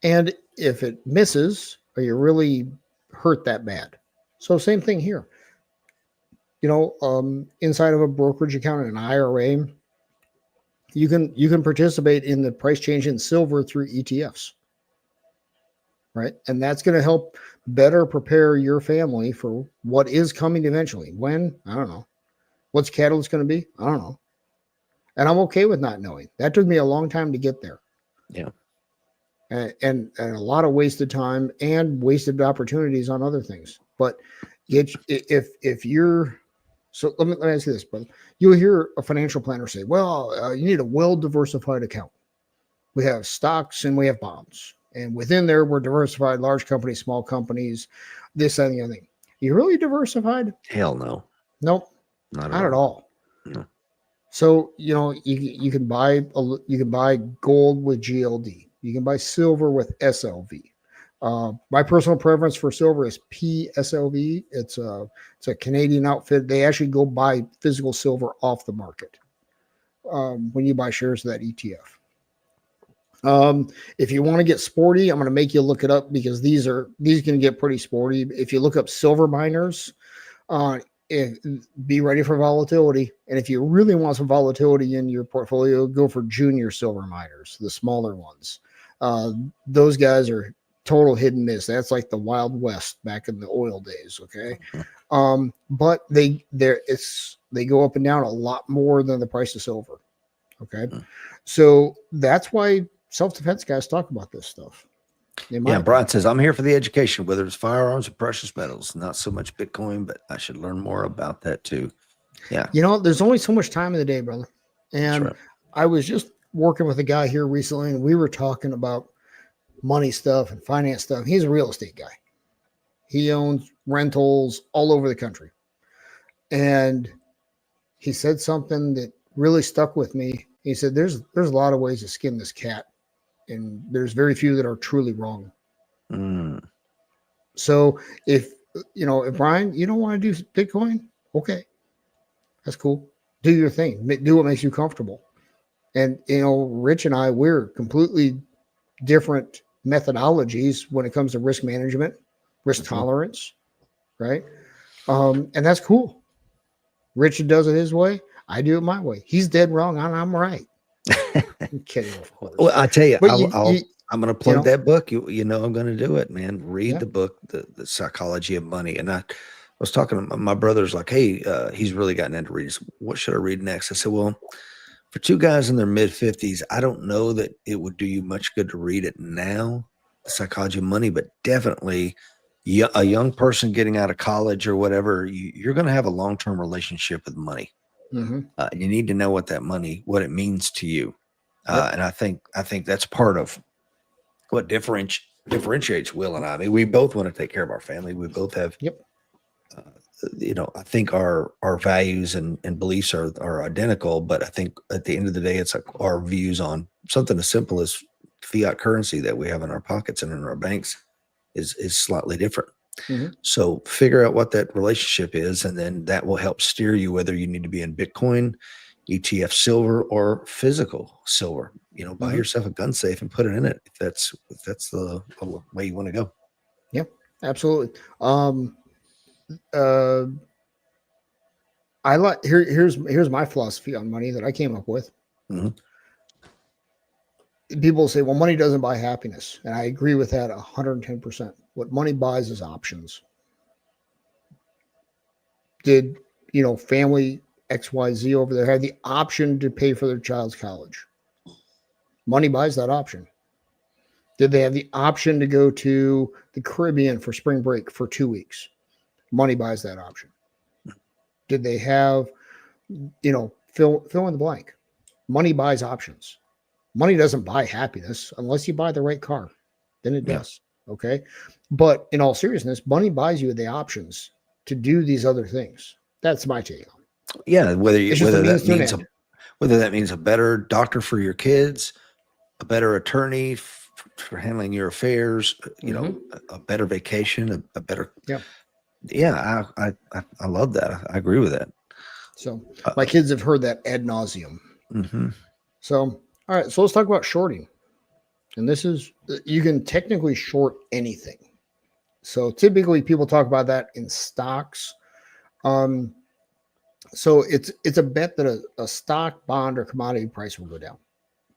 And if it misses, or you really hurt that bad. So same thing here. Inside of a brokerage account, an IRA, you can participate in the price change in silver through ETFs, right? And that's going to help better prepare your family for what is coming eventually. When? I don't know. What's catalyst going to be? I don't know. And I'm okay with not knowing. That took me a long time to get there. Yeah. And a lot of wasted time and wasted opportunities on other things. But if you're, so let me ask you this, brother. You'll hear a financial planner say, well, you need a well-diversified account. We have stocks and we have bonds. And within there, we're diversified, large companies, small companies, this and the other thing. You really diversified? Hell no. Nope. Not Not at all. No. So, you can buy gold with GLD. You can buy silver with SLV. My personal preference for silver is PSLV. It's a Canadian outfit. They actually go buy physical silver off the market when you buy shares of that ETF. If you want to get sporty, I'm going to make you look it up because these can get pretty sporty. If you look up silver miners, be ready for volatility. And if you really want some volatility in your portfolio, go for junior silver miners, the smaller ones. Those guys are total hit and miss. That's like the Wild West back in the oil days. Okay. But they go up and down a lot more than the price of silver. Okay. So that's why self-defense guys talk about this stuff. Yeah, Brian says, I'm here for the education, whether it's firearms or precious metals, not so much Bitcoin, but I should learn more about that too. Yeah. There's only so much time in the day, brother. And right. I was just working with a guy here recently, and we were talking about money stuff and finance stuff. He's a real estate guy. He owns rentals all over the country. And he said something that really stuck with me. He said, there's a lot of ways to skin this cat, and there's very few that are truly wrong. So if Brian, you don't want to do Bitcoin, okay, that's cool. Do your thing. Do what makes you comfortable. And, Rich and I, we're completely different methodologies when it comes to risk management, risk tolerance, right? And that's cool. Richard does it his way. I do it my way. He's dead wrong, and I'm right. I'm kidding, of course. Well, I tell you, I'm going to plug that book. I'm going to do it, man. Read the book, the Psychology of Money. And I was talking to my brother's like, hey, he's really gotten into reading. What should I read next? I said, well, for two guys in their mid-50s, I don't know that it would do you much good to read it now, The Psychology of Money, but definitely a young person getting out of college or whatever, you're going to have a long-term relationship with money. Mm-hmm. You need to know what it means to you. And I think that's part of what differentiates Will and I. I mean, we both want to take care of our family. We both have, I think our values and beliefs are identical, but I think at the end of the day, it's like our views on something as simple as fiat currency that we have in our pockets and in our banks is slightly different. Mm-hmm. So figure out what that relationship is, and then that will help steer you whether you need to be in Bitcoin, ETF silver, or physical silver. Buy yourself a gun safe and put it in it if that's the way you want to go. Yeah, absolutely. I like here's my philosophy on money that I came up with. Mm-hmm. People say, well, money doesn't buy happiness. And I agree with that 110%. What money buys is options. Did, family XYZ over there have the option to pay for their child's college? Money buys that option. Did they have the option to go to the Caribbean for spring break for 2 weeks? Money buys that option. Did they have, fill in the blank? Money buys options. Money doesn't buy happiness unless you buy the right car. Then it Yeah. does. Okay. But in all seriousness, money buys you the options to do these other things. That's my take on it. Yeah. It's just a means to an end. Whether that means a better doctor for your kids, a better attorney for handling your affairs, a better vacation, a better. Yeah. Yeah. I love that. I agree with that. So my kids have heard that ad nauseum. Mm-hmm. So, all right. So let's talk about shorting. And this is, you can technically short anything. So typically people talk about that in stocks. So it's a bet that a stock, bond, or commodity price will go down.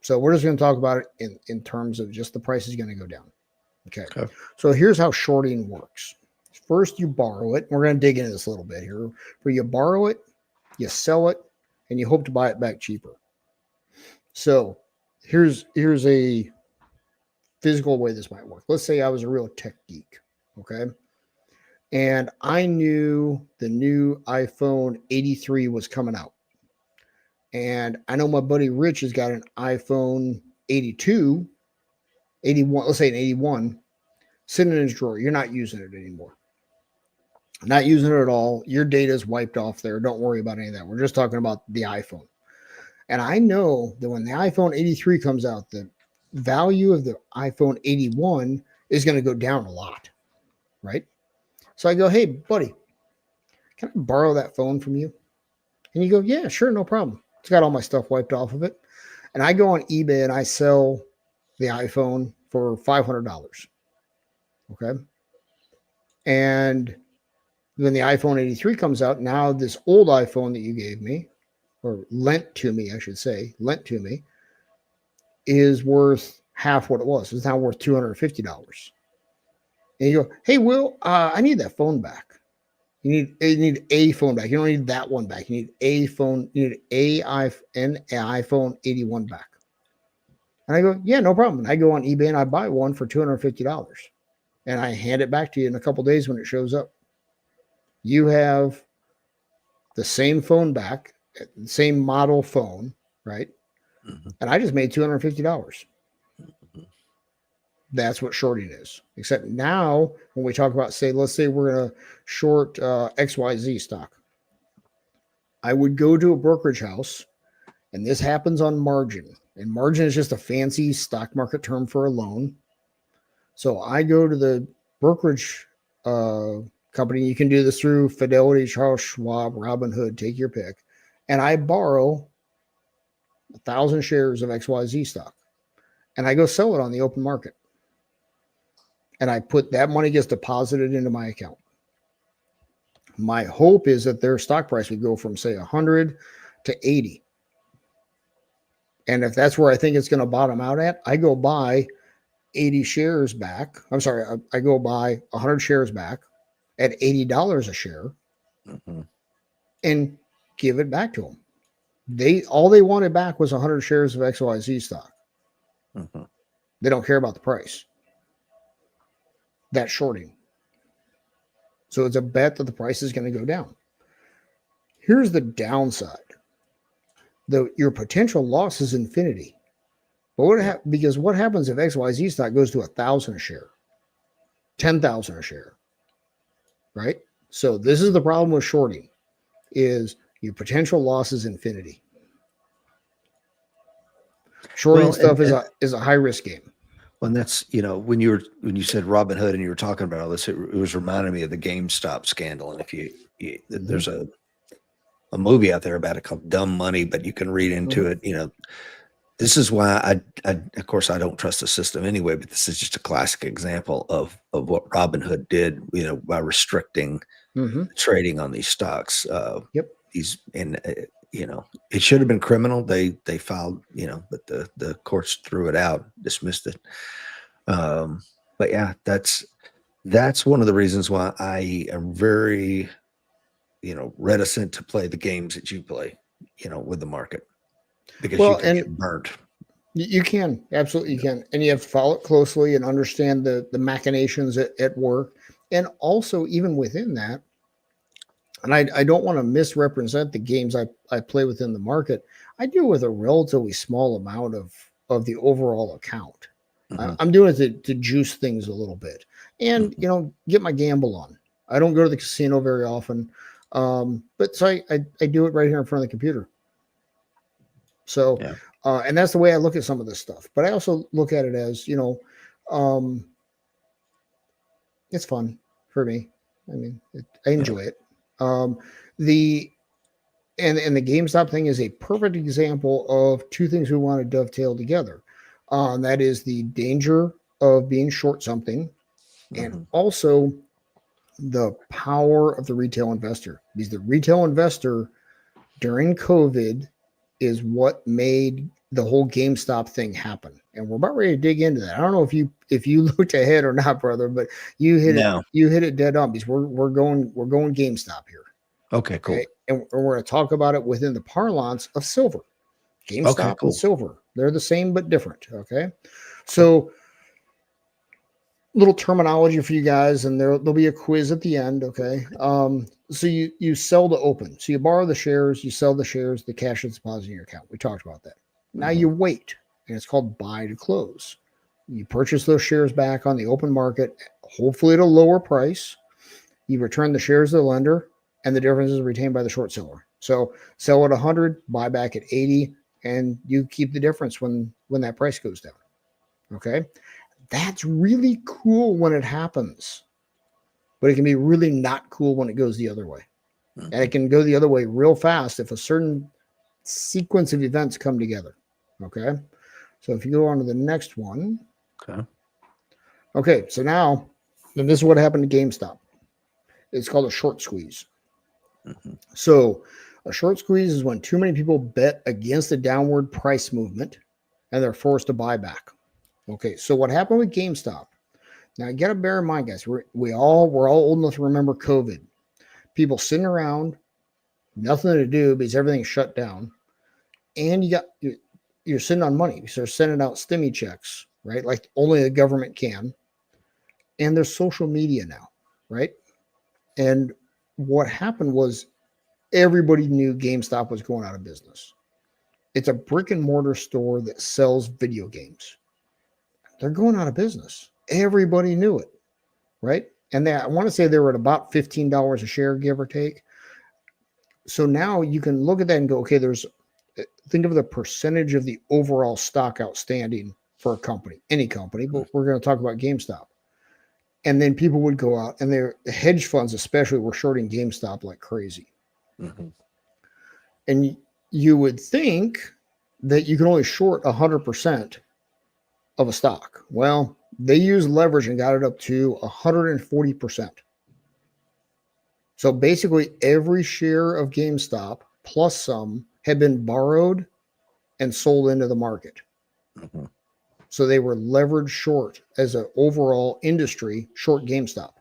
So we're just going to talk about it in terms of just the price is going to go down. Okay. So here's how shorting works. First, you borrow it. We're going to dig into this a little bit here. Where you borrow it, you sell it, and you hope to buy it back cheaper. So here's a physical way this might work. Let's say I was a real tech geek. Okay. And I knew the new iPhone 83 was coming out. And I know my buddy Rich has got an iPhone 82, 81, let's say an 81, sitting in his drawer. You're not using it anymore. Not using it at all. Your data is wiped off there. Don't worry about any of that. We're just talking about the iPhone. And I know that when the iPhone 83 comes out, the value of the iPhone 81 is going to go down a lot, right? So I go, hey, buddy, can I borrow that phone from you? And you go, yeah, sure, no problem. It's got all my stuff wiped off of it. And I go on eBay and I sell the iPhone for $500. Okay. And when the iPhone 83 comes out, now this old iPhone that you gave me, or lent to me, I should say, is worth half what it was. It's now worth $250. And you go, hey, Will, I need that phone back. You need a phone back. You don't need that one back. You need a phone. You need an iPhone 81 back. And I go, yeah, no problem. And I go on eBay and I buy one for $250. And I hand it back to you in a couple of days when it shows up. You have the same phone back, the same model phone, right? Mm-hmm. And I just made $250. Mm-hmm. That's what shorting is. Except now, when we talk about, let's say we're going to short XYZ stock. I would go to a brokerage house, and this happens on margin. And margin is just a fancy stock market term for a loan. So I go to the brokerage company. You can do this through Fidelity, Charles Schwab, Robinhood, take your pick. And I borrow 1,000 shares of XYZ stock. And I go sell it on the open market. And I put that money gets deposited into my account. My hope is that their stock price would go from, say, 100 to 80. And if that's where I think it's going to bottom out at, I go buy 80 shares back. I'm sorry, I go buy 100 shares back at $80 a share, mm-hmm. and give it back to them. All they wanted back was 100 shares of XYZ stock. Mm-hmm. They don't care about the price. That's shorting. So it's a bet that the price is going to go down. Here's the downside. Your potential loss is infinity. But because what happens if XYZ stock goes to 1,000 a share, 10,000 a share, right? So this is the problem with shorting, is your potential loss is infinity. Shorting stuff is a high risk game. Well, and that's, when you said Robinhood and you were talking about all this, it was reminding me of the GameStop scandal. And if mm-hmm. there's a movie out there about it called Dumb Money, but you can read into mm-hmm. it. This is why I of course I don't trust the system anyway, but this is just a classic example of what Robinhood did, by restricting mm-hmm. trading on these stocks. Yep. It should have been criminal. They filed, but the courts threw it out, dismissed it. But yeah, that's one of the reasons why I am very, reticent to play the games that you play, with the market, because you can get burnt. You can, absolutely you can. And you have to follow it closely and understand the machinations at work. And also, even within that, and I don't want to misrepresent the games I play within the market. I deal with a relatively small amount of the overall account. Hmm. I'm doing it to juice things a little bit and, Hmm. get my gamble on. I don't go to the casino very often. But so I do it right here in front of the computer. So, Yeah. and that's the way I look at some of this stuff. But I also look at it as, um, it's fun for me. I mean, I Yeah. enjoy it. Um, the and the GameStop thing is a perfect example of two things we want to dovetail together. That is the danger of being short something, and Hmm. also the power of the retail investor. Because the retail investor during COVID is what made the whole GameStop thing happen. And we're about ready to dig into that. I don't know if you looked ahead or not, brother, but No. you hit it dead on because we're going GameStop here. Okay, cool. Okay. And we're going to talk about it within the parlance of silver. Okay, GameStop and cool. silver. They're the same but different. Okay. Okay. So little terminology for you guys, and there'll be a quiz at the end. Okay. So you sell to open. So you borrow the shares, you sell the shares, the cash is deposited in your account. We talked about that. Now Hmm. you wait, and it's called buy to close. You purchase those shares back on the open market, hopefully at a lower price. You return the shares to the lender, and the difference is retained by the short seller. So sell at 100, buy back at 80, and you keep the difference when that price goes down. Okay, that's really cool when it happens, but it can be really not cool when it goes the other way. And Hmm. it can go the other way real fast if a certain sequence of events come together. Okay, so if you go on to the next one. Okay. Okay, so now, then this is what happened to GameStop. It's called a short squeeze. Hmm. So, a short squeeze is when too many people bet against a downward price movement and they're forced to buy back. Okay, so what happened with GameStop? Now, you got to bear in mind, guys, we're all old enough to remember COVID. People sitting around, nothing to do because everything's shut down, and you're sitting on money because they're sending out stimmy checks, right? Like only the government can. And there's social media now, right? And what happened was everybody knew GameStop was going out of business. It's a brick and mortar store that sells video games. They're going out of business. Everybody knew it, right? And I want to say they were at about $15 a share, give or take. So now you can look at that and go, okay, think of the percentage of the overall stock outstanding for a company, any company, but we're going to talk about GameStop. And then people would go out and the hedge funds, especially, were shorting GameStop like crazy. Hmm. And you would think that you can only short 100% of a stock. Well, they used leverage and got it up to 140%. So basically, every share of GameStop plus some had been borrowed and sold into the market. Hmm. So they were leveraged short as an overall industry short GameStop.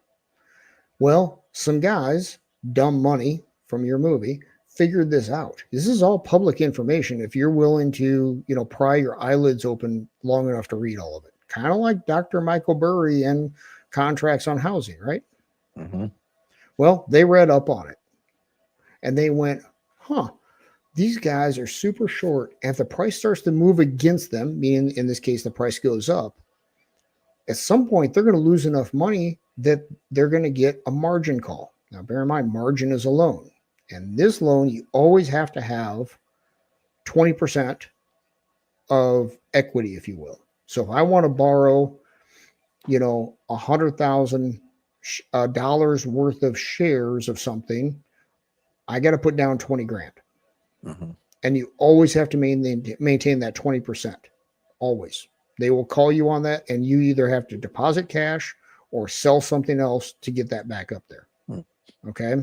Well, some guys, dumb money from your movie, figured this out. This is all public information if you're willing to, pry your eyelids open long enough to read all of it. Kind of like Dr. Michael Burry and contracts on housing, right? Hmm. Well, they read up on it and they went, huh, these guys are super short. And if the price starts to move against them, meaning in this case, the price goes up, at some point they're going to lose enough money that they're going to get a margin call. Now, bear in mind, margin is a loan. And this loan, you always have to have 20% of equity, if you will. So if I want to borrow, $100,000 worth of shares of something, I got to put down 20 grand. Hmm. And you always have to maintain that 20%. Always. They will call you on that, and you either have to deposit cash or sell something else to get that back up there. Okay.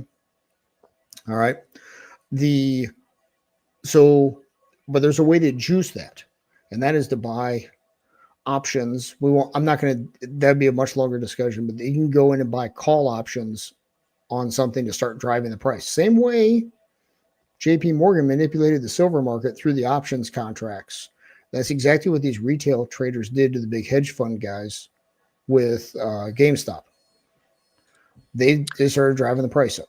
All right. The so but there's a way to juice that, and that is to buy options. I'm not going to, that'd be a much longer discussion, but you can go in and buy call options on something to start driving the price. Same way JP Morgan manipulated the silver market through the options contracts. That's exactly what these retail traders did to the big hedge fund guys with GameStop. They started driving the price up.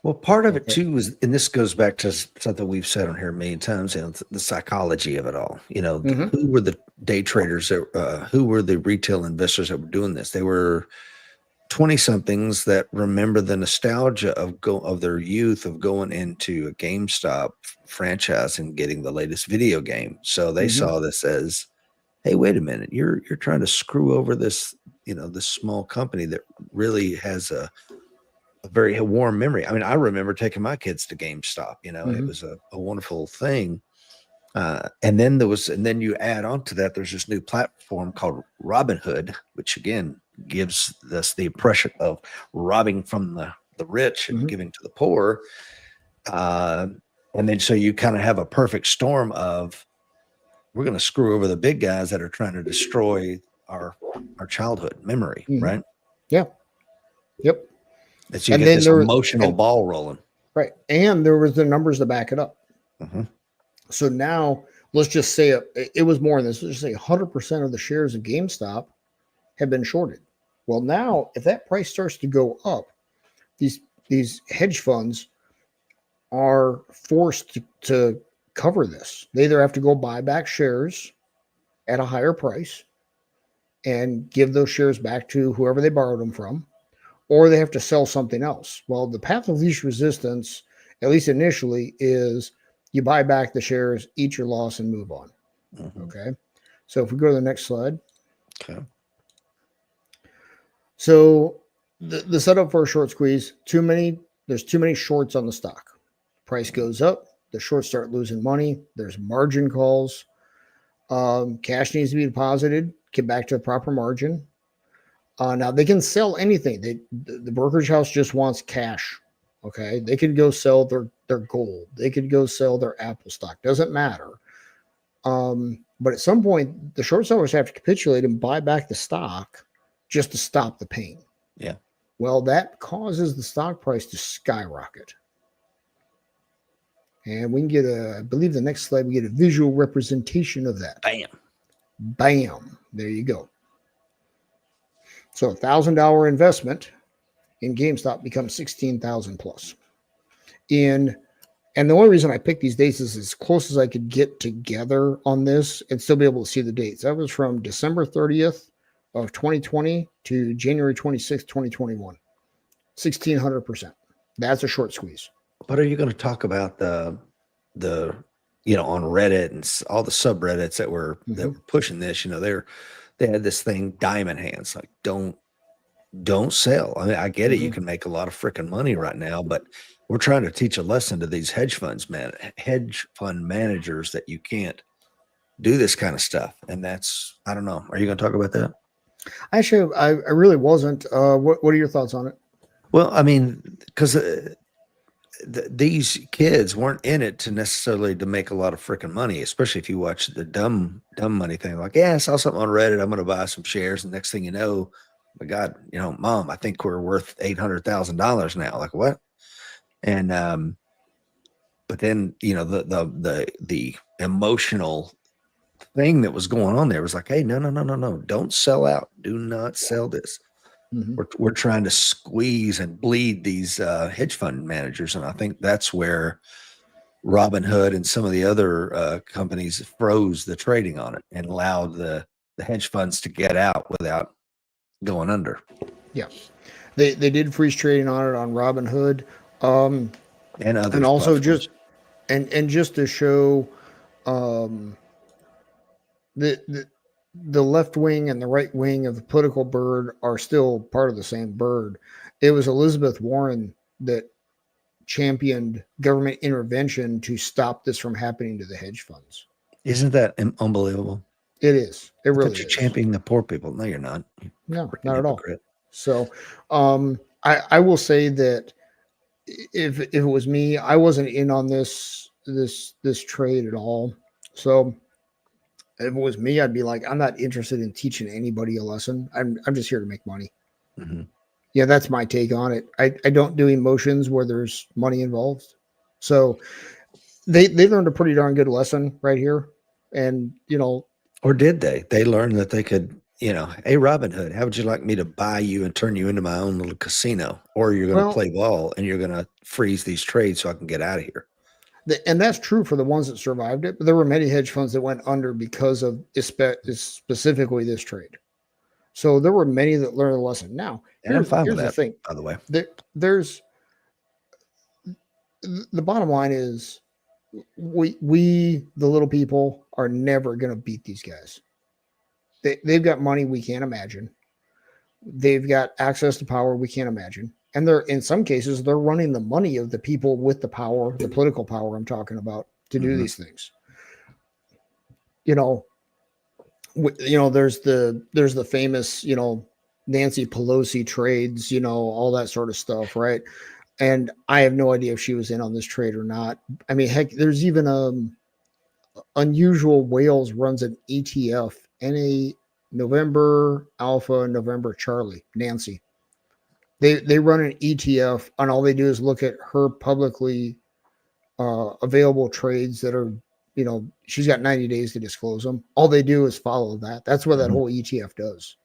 Well, part of it Okay. too is, and this goes back to something we've said on here a million times, and the psychology of it all. Hmm. Who were the day traders that, who were the retail investors that were doing this? They were 20 somethings that remember the nostalgia of their youth of going into a GameStop franchise and getting the latest video game. So they Hmm. saw this as, hey, wait a minute, you're trying to screw over this, this small company that really has a very warm memory. I mean, I remember taking my kids to GameStop, and it Hmm. was a wonderful thing. And then you add on to that, there's this new platform called Robinhood, which again gives us the impression of robbing from the rich and Hmm. giving to the poor. Uh, and then so you kind of have a perfect storm of, we're going to screw over the big guys that are trying to destroy our childhood memory, Hmm. right? Yeah. Yep. And so you And get then this there was, emotional and ball rolling. right, and there was the numbers to back it up. Mhm. So now let's just say it was more than this. Let's just say 100% of the shares of GameStop have been shorted. Well, now if that price starts to go up, these hedge funds are forced to cover this. They either have to go buy back shares at a higher price and give those shares back to whoever they borrowed them from, or they have to sell something else. Well, the path of least resistance, at least initially, is you buy back the shares, eat your loss, and move on. Mhm. Okay. So if we go to the next slide. Okay. So the setup for a short squeeze, there's too many shorts on the stock. Price goes up, the shorts start losing money. There's margin calls. Cash needs to be deposited, get back to a proper margin. Now they can sell anything. The brokerage house just wants cash. Okay, they could go sell their gold. They could go sell their Apple stock. Doesn't matter. But at some point, the short sellers have to capitulate and buy back the stock just to stop the pain. Yeah. Well, that causes the stock price to skyrocket. And we can get I believe the next slide, we get a visual representation of that. Bam. Bam. There you go. So $1,000 investment in GameStop becomes 16,000 plus. And the only reason I picked these dates is as close as I could get together on this and still be able to see the dates. That was from December 30th of 2020 to January 26th, 2021. 1,600%. That's a short squeeze. But are you going to talk about the on Reddit and all the subreddits that were pushing this? They had this thing, diamond hands, like don't sell. I mean, I get it. You can make a lot of freaking money right now, but we're trying to teach a lesson to these hedge fund managers that you can't do this kind of stuff. And that's, I don't know. Are you going to talk about that? Actually, I really wasn't. What are your thoughts on it? Well, I mean, because these kids weren't in it to necessarily to make a lot of freaking money, especially if you watch the dumb money thing. Like, yeah, I saw something on Reddit. I'm going to buy some shares. And next thing you know, my God, Mom, I think we're worth $800,000 now. Like what? And, but then, the emotional thing that was going on there was like, hey, no, don't sell out. Do not sell this. We're trying to squeeze and bleed these hedge fund managers, and I think that's where Robinhood and some of the other companies froze the trading on it and allowed the hedge funds to get out without going under. Yeah, they did freeze trading on it on Robinhood, And others, and also platforms. just to show the the left wing and the right wing of the political bird are still part of the same bird. It was Elizabeth Warren that championed government intervention to stop this from happening to the hedge funds. Isn't that unbelievable? It is. It I really thought you're is. championing the poor people. No, you're not. You No, freaking not at all. hypocrite. So, I will say that if it was me, I wasn't in on this trade at all. So if it was me, I'd be like, I'm not interested in teaching anybody a lesson. I'm just here to make money. Mm-hmm. Yeah, that's my take on it. I don't do emotions where there's money involved. So they learned a pretty darn good lesson right here. And Or did they? They learned that they could hey, Robin Hood, how would you like me to buy you and turn you into my own little casino? Or you're going to Well, play ball and you're going to freeze these trades so I can get out of here. and that's true for the ones that survived it. But there were many hedge funds that went under because of specifically this trade. So there were many that learned a lesson. Now, And I'm fine with here's the that, thing. by the way. There's the bottom line is we the little people are never going to beat these guys. They've got money we can't imagine. They've got access to power we can't imagine. And they're in some cases they're running the money of the people with the power, the political power I'm talking about, to do these things. You know, there's the famous, Nancy Pelosi trades, all that sort of stuff, right? And I have no idea if she was in on this trade or not. I mean, heck, there's even Unusual Whales runs an ETF, NA November Alpha November Charlie Nancy. They run an ETF, and all they do is look at her publicly available trades that are, she's got 90 days to disclose them. All they do is follow that. That's what that whole ETF does.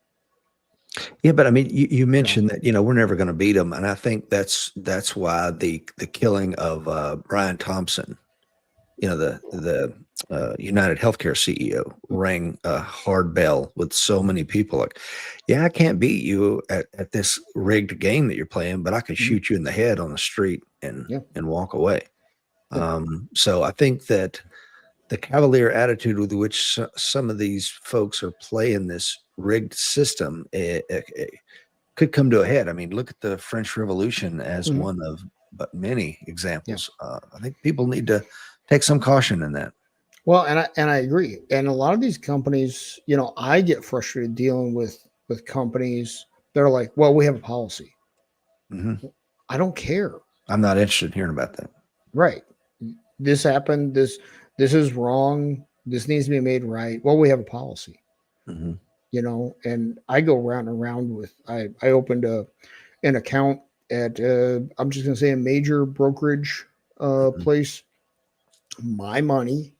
Yeah, but I mean, you mentioned that we're never going to beat them, and I think that's why the killing of Brian Thompson, the United Healthcare CEO, rang a hard bell with so many people. Like, yeah, I can't beat you at this rigged game that you're playing, but I can shoot you in the head on the street and walk away. So I think that the cavalier attitude with which some of these folks are playing this rigged system could come to a head. I mean, look at the French Revolution as one of but many examples. I think people need to take some caution in that. Well, and I agree. And a lot of these companies, I get frustrated dealing with companies that are like, well, we have a policy. I don't care. I'm not interested in hearing about that. Right. This happened. This is wrong. This needs to be made right. Well, we have a policy. And I go round and round with. I opened an account at I'm just going to say a major brokerage place. My money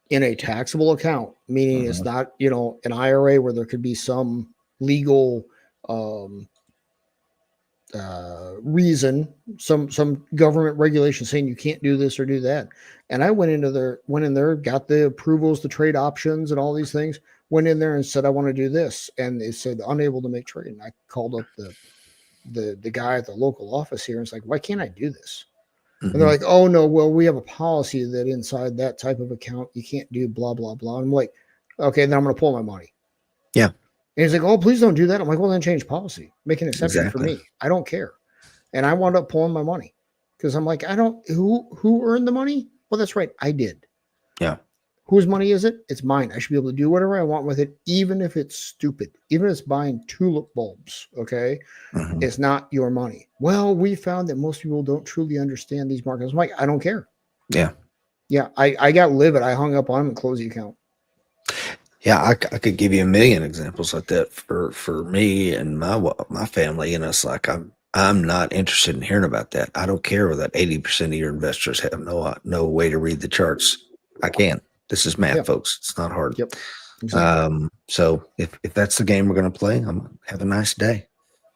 in a taxable account, meaning it's not an IRA where there could be some legal reason, some government regulation saying you can't do this or do that. And I went in there, got the approvals to trade options and all these things, went in there and said, I want to do this. And it said unable to make trade. And I called up the guy at the local office here and it's like, why can't I do this? And they're like, oh no, well, we have a policy that inside that type of account, you can't do blah, blah, blah. And I'm like, okay, then I'm going to pull my money. Yeah. And he's like, oh, please don't do that. I'm like, well, then change policy, make an exception for me. I don't care. And I wound up pulling my money because I'm like, who earned the money? Well, that's right. I did. Yeah. Whose money is it? It's mine. I should be able to do whatever I want with it, even if it's stupid, even if it's buying tulip bulbs. Okay. It's not your money. Well, we found that most people don't truly understand these markets. I'm like, I don't care. Yeah. Yeah. I got livid. I hung up on him and closed the account. Yeah, I could give you a million examples like that for me and my family. And it's like I'm not interested in hearing about that. I don't care that 80% of your investors have no way to read the charts. I can. This is math, folks. It's not hard. Yep. Exactly. So if that's the game we're going to play, have a nice day.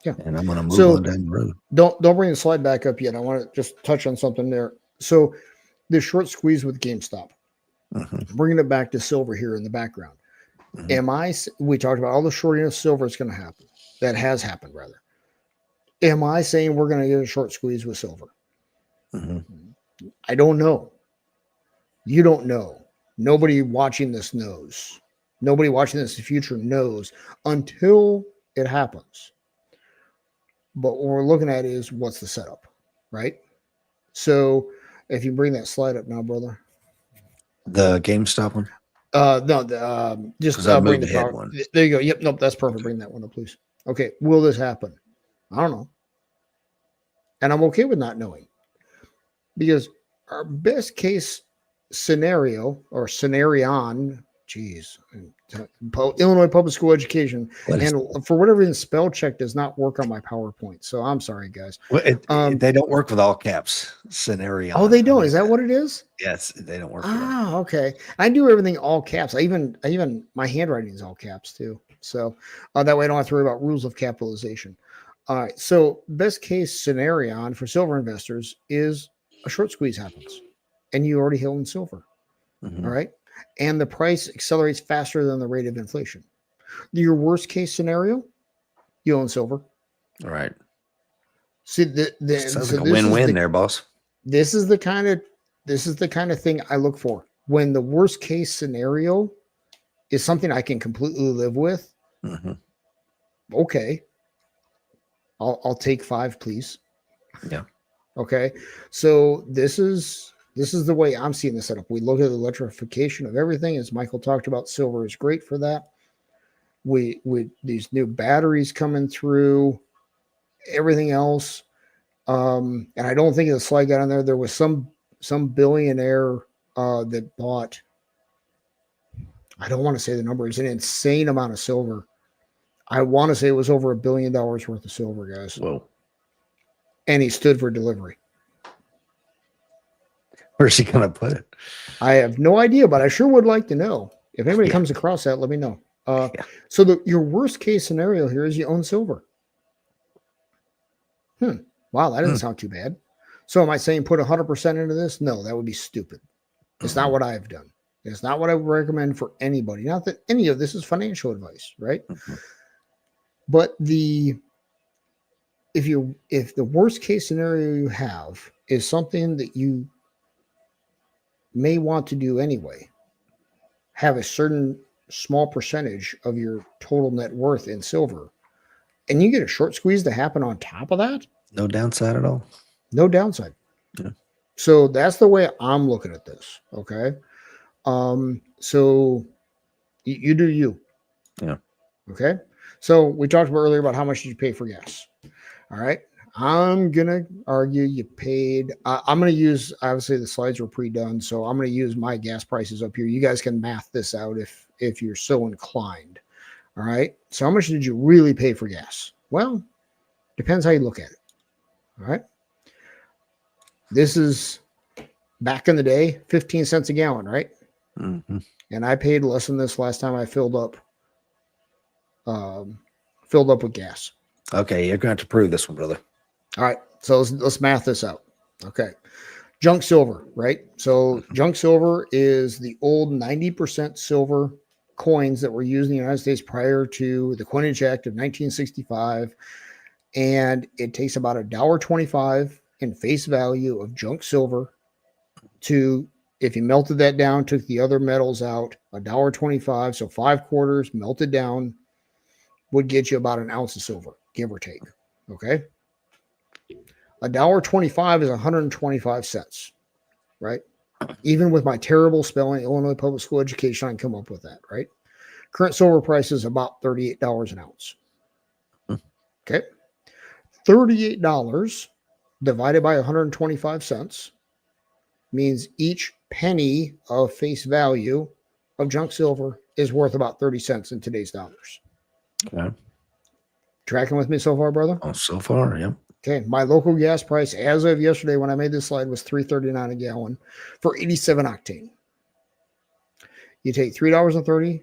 Yeah. And I'm going to move on down the road. Don't bring the slide back up yet. I want to just touch on something there. So the short squeeze with GameStop, bringing it back to silver here in the background. We talked about all the shorting of silver is going to happen. That has happened, rather. Am I saying we're going to get a short squeeze with silver? I don't know. You don't know. Nobody watching this knows. Nobody watching this in the future knows until it happens. But what we're looking at is what's the setup, right? So if you bring that slide up now, brother. The GameStop one? No, just bring the power one. There you go. Yep. Nope. That's perfect. Bring that one up, please. Okay. Will this happen? I don't know. And I'm okay with not knowing because our best case scenario or scenarion, Geez. Illinois Public School Education. What is, And for whatever reason, spell check does not work on my PowerPoint. So I'm sorry, guys. well, they don't work with all caps scenario. Oh, they don't. Is that what it is? Yes, they don't work. With Ah, okay. I do everything all caps. I even my handwriting is all caps too. So that way I don't have to worry about rules of capitalization. All right. So best case scenario for silver investors is a short squeeze happens, and you already held in silver. Mhm. All right. And the price accelerates faster than the rate of inflation. Your worst case scenario, you own silver. All right. See, Sounds like a win-win there, boss. This is the kind of thing I look for. When the worst case scenario is something I can completely live with. Mm-hmm. Okay. I'll take 5, please. Yeah. Okay. So this is the way I'm seeing the setup. We look at the electrification of everything, as Michael talked about. Silver is great for that. We these new batteries coming through, everything else. And I don't think the slide got on there. There was some billionaire that bought, I don't want to say the number, it's an insane amount of silver. I want to say it was over $1 billion worth of silver, guys. Whoa. And he stood for delivery. Where's he going to put it? I have no idea, but I sure would like to know. If anybody comes across that, let me know. So your worst case scenario here is you own silver. Wow, that doesn't sound too bad. So am I saying put 100% into this? No, that would be stupid. It's not what I've done. It's not what I would recommend for anybody. Not that any of this is financial advice, right? Mm-hmm. But if the worst case scenario you have is something that you may want to do anyway, have a certain small percentage of your total net worth in silver, and you get a short squeeze to happen on top of that, no downside at all. No downside. Yeah. So that's the way I'm looking at this. Okay. So you do you. Yeah. Okay. So we talked about earlier about how much did you pay for gas. All right. I'm going to argue you paid, I'm going to use, obviously the slides were pre-done. So I'm going to use my gas prices up here. You guys can math this out if you're so inclined. All right. So how much did you really pay for gas? Well, depends how you look at it. All right. This is back in the day, 15 cents a gallon, right? Mm-hmm. And I paid less than this last time I filled up with gas. Okay, you're going to have to prove this one, brother. All right. So let's math this out. Okay. Junk silver, right? So junk silver is the old 90% silver coins that were used in the United States prior to the Coinage Act of 1965. And it takes about $1.25 in face value of junk silver to, if you melted that down, took the other metals out, $1.25, so 5 quarters melted down would get you about an ounce of silver, give or take. Okay. $1.25 is 125 cents, right? Even with my terrible spelling, Illinois Public School Education, I can come up with that, right? Current silver price is about $38 an ounce. Okay. $38 divided by 125 cents means each penny of face value of junk silver is worth about 30 cents in today's dollars. Okay. Tracking with me so far, brother? Oh, so far, yeah. Okay. My local gas price as of yesterday when I made this slide was $3.39 a gallon for 87 octane. You take $3.39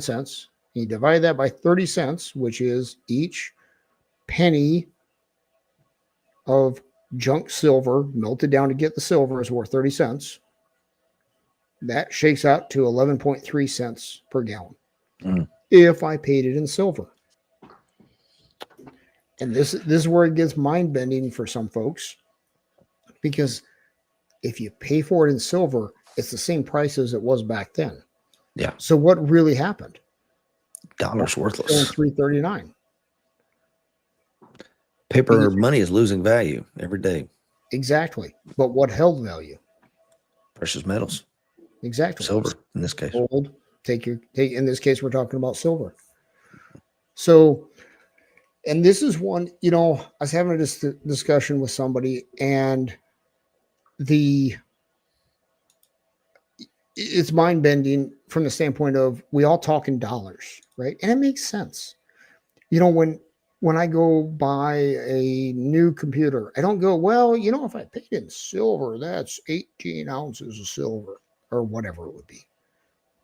and you divide that by 30 cents, which is each penny of junk silver melted down to get the silver is worth 30 cents. That shakes out to 11.3 cents per gallon if I paid it in silver. And this is where it gets mind-bending for some folks, because if you pay for it in silver, it's the same price as it was back then. Yeah. So what really happened? Dollar's worthless. $3.39. Paper money is losing value every day. Exactly. But what held value? Precious metals. Exactly. Silver in this case. Gold. Take in this case, we're talking about silver. So, and this is one, I was having a discussion with somebody, and it's mind bending from the standpoint of we all talk in dollars, right? And it makes sense. You know, when I go buy a new computer, I don't go, well, you know, if I paid in silver, that's 18 ounces of silver or whatever it would be.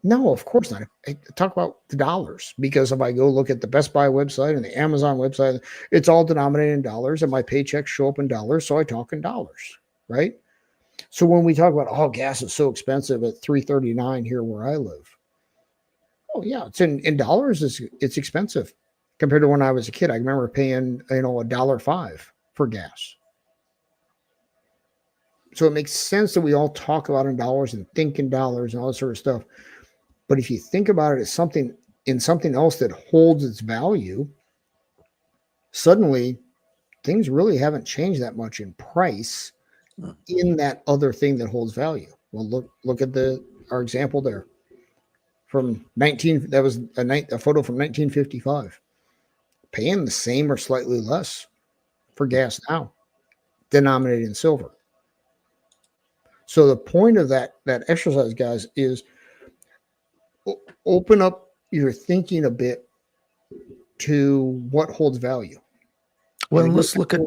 No, of course not. I talk about the dollars because if I go look at the Best Buy website and the Amazon website, it's all denominated in dollars and my paychecks show up in dollars. So I talk in dollars, right? So when we talk about, oh, gas is so expensive at 3.39 here where I live. Oh yeah, it's in dollars. It's expensive compared to when I was a kid. I remember paying, you know, $1.05 for gas. So it makes sense that we all talk about in dollars and think in dollars and all that sort of stuff. But if you think about it as something in something else that holds its value, suddenly things really haven't changed that much in price in that other thing that holds value. Well, look at our example there from 19. That was a photo from 1955. Paying the same or slightly less for gas now, denominated in silver. So the point of that exercise, guys, is open up your thinking a bit to what holds value. Well, let's look at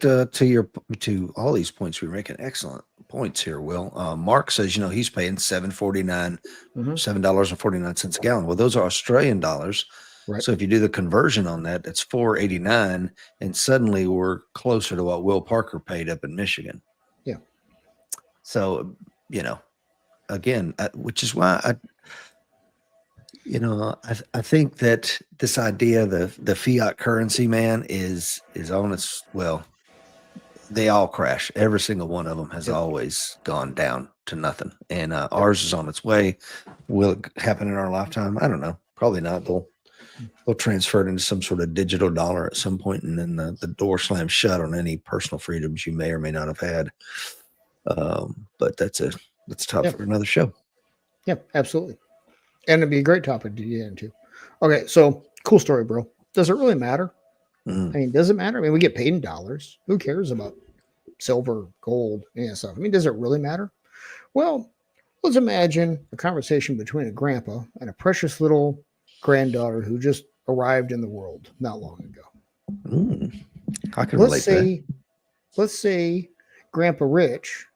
to all these points we're making. Excellent points here, Will. Mark says, you know, he's paying $7.49 a gallon. Well, those are Australian dollars. Right. So if you do the conversion on that, it's $4.89, and suddenly we're closer to what Will Parker paid up in Michigan. Yeah. So, you know, again, which is why I think that this idea, the fiat currency, man, is on its, well, they all crash. Every single one of them has always gone down to nothing. And ours is on its way. Will it happen in our lifetime? I don't know. Probably not. They'll transfer it into some sort of digital dollar at some point, and then the door slams shut on any personal freedoms you may or may not have had. But that's a topic for another show. Yeah, absolutely. And it'd be a great topic to get into. Okay, so cool story, bro. Does it really matter? I mean, does it matter? I mean, we get paid in dollars. Who cares about silver, gold, and stuff? I mean, does it really matter? Well, let's imagine a conversation between a grandpa and a precious little granddaughter who just arrived in the world not long ago. I can relate to that. Let's say Grandpa Rich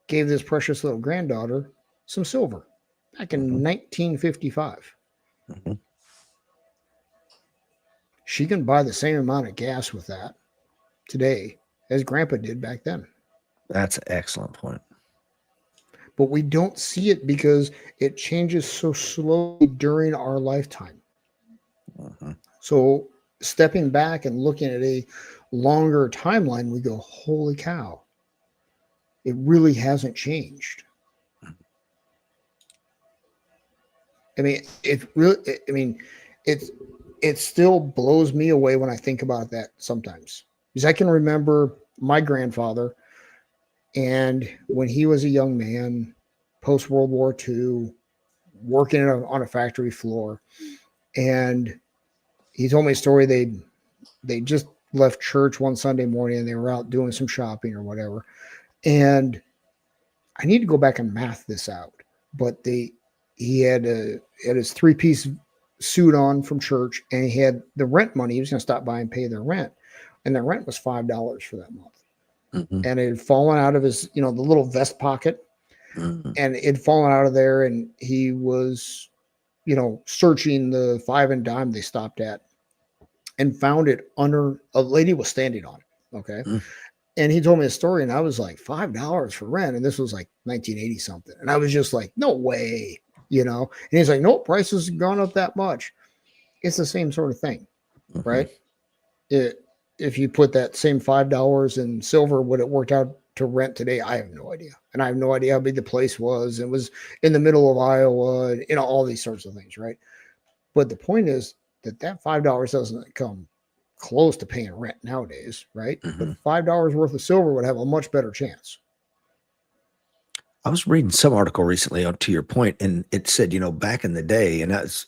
gave this precious little granddaughter some silver back in 1955. She can buy the same amount of gas with that today as Grandpa did back then. That's an excellent point. But we don't see it because it changes so slowly during our lifetime. So stepping back and looking at a longer timeline, we go, holy cow, it really hasn't changed. I mean, it still blows me away when I think about that sometimes. Because I can remember my grandfather, and when he was a young man, post World War II, working on a factory floor, and he told me a story. They just left church one Sunday morning, and they were out doing some shopping or whatever. And I need to go back and math this out, but he had his 3-piece suit on from church, and he had the rent money. He was going to stop by and pay their rent, and the rent was $5 for that month. And it had fallen out of his, the little vest pocket, and it had fallen out of there. And he was, searching the 5 and dime they stopped at, and found it under a lady was standing on it. Okay. And he told me a story, and I was like, $5 for rent. And this was like 1980 something. And I was just like, no way, and he's like, no, prices have gone up that much. It's the same sort of thing, right? If you put that same $5 in silver, would it work out to rent today? I have no idea. And I have no idea how big the place was. It was in the middle of Iowa, all these sorts of things, right? But the point is that $5 doesn't come close to paying rent nowadays, right? But $5 worth of silver would have a much better chance. I was reading some article recently to your point, and it said, back in the day, and that's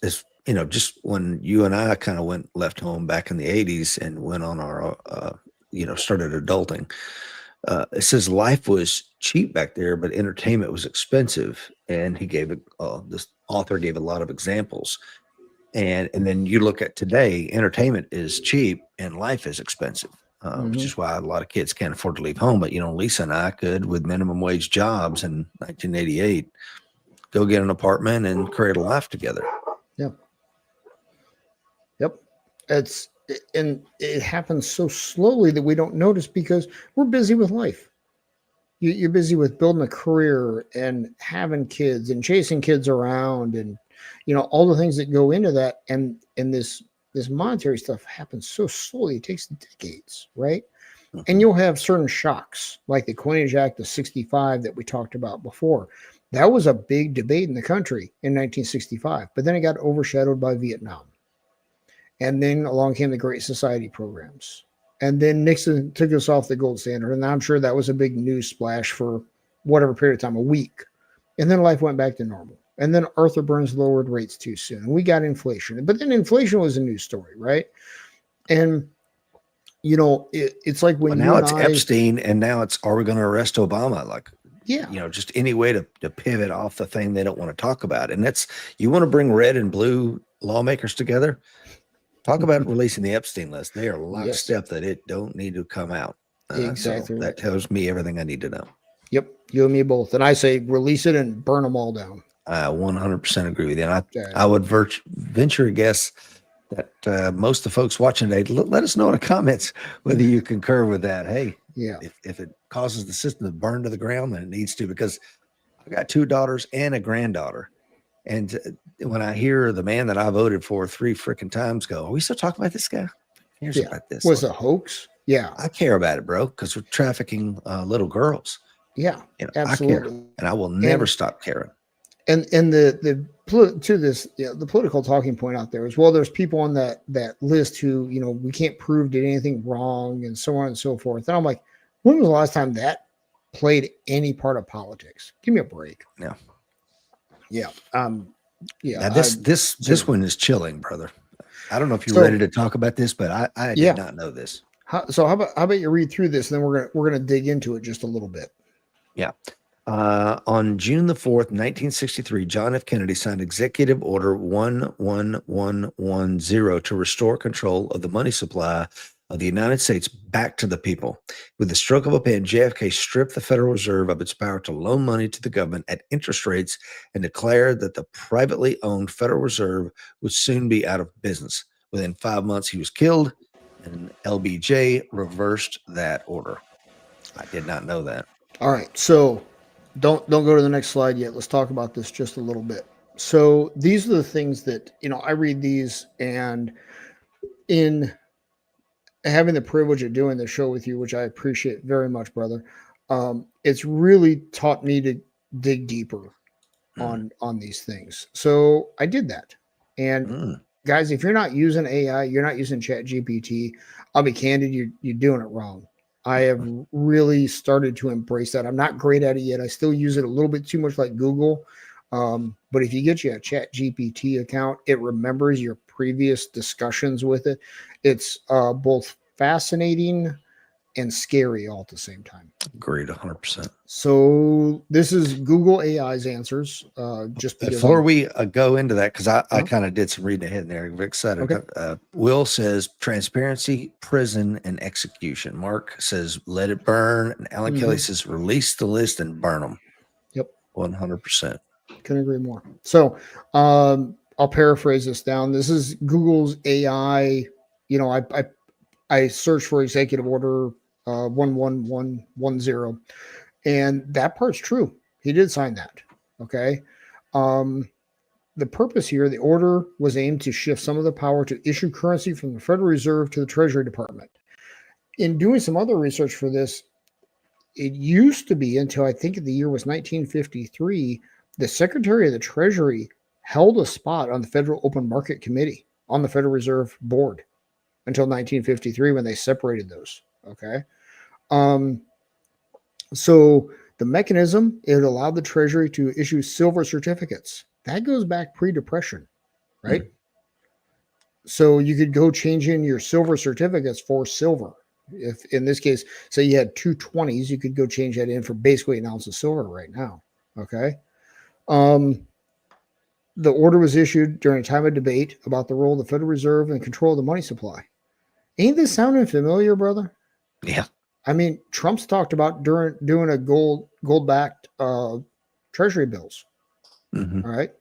just when you and I kind of left home back in the 80s and went on our, started adulting, It says life was cheap back there, but entertainment was expensive. And he gave it, this author gave a lot of examples. And then you look at today, entertainment is cheap and life is expensive, which is why a lot of kids can't afford to leave home. But, Lisa and I could, with minimum wage jobs in 1988, go get an apartment and create a life together. Yep. And it happens so slowly that we don't notice because we're busy with life. You're busy with building a career and having kids and chasing kids around and all the things that go into that. And this monetary stuff happens so slowly. It takes decades, right? And you'll have certain shocks like the Coinage Act of 65 that we talked about before. That was a big debate in the country in 1965, but then it got overshadowed by Vietnam. And then along came the Great Society programs. And then Nixon took us off the gold standard. And I'm sure that was a big news splash for whatever period of time, a week. And then life went back to normal. And then Arthur Burns lowered rates too soon. We got inflation. But then inflation was a news story, right? And, it's like when now it's Epstein, and now it's, are we going to arrest Obama? Like, yeah, just any way to pivot off the thing they don't want to talk about. And that's, you want to bring red and blue lawmakers together? Talk about releasing the Epstein list. They are lockstep that it don't need to come out. Exactly. So that tells me everything I need to know. Yep. You and me both. And I say release it and burn them all down. I 100% agree with you. And I would venture a guess that most of the folks watching today, let us know in the comments whether you concur with that. Hey, if it causes the system to burn to the ground, then it needs to, because I got 2 daughters and a granddaughter. And when I hear the man that I voted for 3 freaking times go, are we still talking about this guy? Here's about this. Was a hoax? Yeah. I care about it, bro, because we're trafficking little girls. Yeah, absolutely. I care, and I will never stop caring. And the political talking point out there is, well, there's people on that list who, we can't prove did anything wrong and so on and so forth. And I'm like, when was the last time that played any part of politics? Give me a break. Yeah. Yeah. Now this one is chilling, brother. I don't know if you're ready to talk about this, but I did not know this. So how about you read through this, and then we're gonna dig into it just a little bit. Yeah. On June the 4th, 1963, John F. Kennedy signed Executive Order 11110 to restore control of the money supply of the United States back to the people. With the stroke of a pen, JFK stripped the Federal Reserve of its power to loan money to the government at interest rates and declared that the privately owned Federal Reserve would soon be out of business. Within 5 months, he was killed, and LBJ reversed that order. I did not know that. All right, so don't go to the next slide yet. Let's talk about this just a little bit. So these are the things that, I read these, and in having the privilege of doing the show with you, which I appreciate very much, brother, it's really taught me to dig deeper on these things. So I did that. And guys, if you're not using AI, you're not using ChatGPT, I'll be candid, you're doing it wrong. I have really started to embrace that. I'm not great at it yet. I still use it a little bit too much like Google. But if you get you a ChatGPT account, it remembers your previous discussions with it. It's both fascinating and scary all at the same time. Agreed, 100%. So this is Google AI's answers. Just before we go into that, because I kind of did some reading ahead there. I'm very excited. Okay. Will says transparency, prison, and execution. Mark says let it burn, and Alan Kelly says release the list and burn them. Yep, 100%. Couldn't agree more. So I'll paraphrase this down. This is Google's AI. I searched for Executive Order 11110, and that part's true. He did sign that. Okay. The purpose here, the order was aimed to shift some of the power to issue currency from the Federal Reserve to the Treasury Department. In doing some other research for this, it used to be, until I think the year was 1953, the Secretary of the Treasury held a spot on the Federal Open Market Committee on the Federal Reserve Board until 1953 when they separated those. Okay. So the mechanism, it allowed the Treasury to issue silver certificates. That goes back pre-Depression, right? So you could go change in your silver certificates for silver. If in this case, say you had 220s, you could go change that in for basically an ounce of silver right now. Okay. The order was issued during a time of debate about the role of the Federal Reserve and control of the money supply. Ain't this sounding familiar, brother? Yeah. I mean, Trump's talked about doing a gold backed treasury bills. Mm-hmm. All right.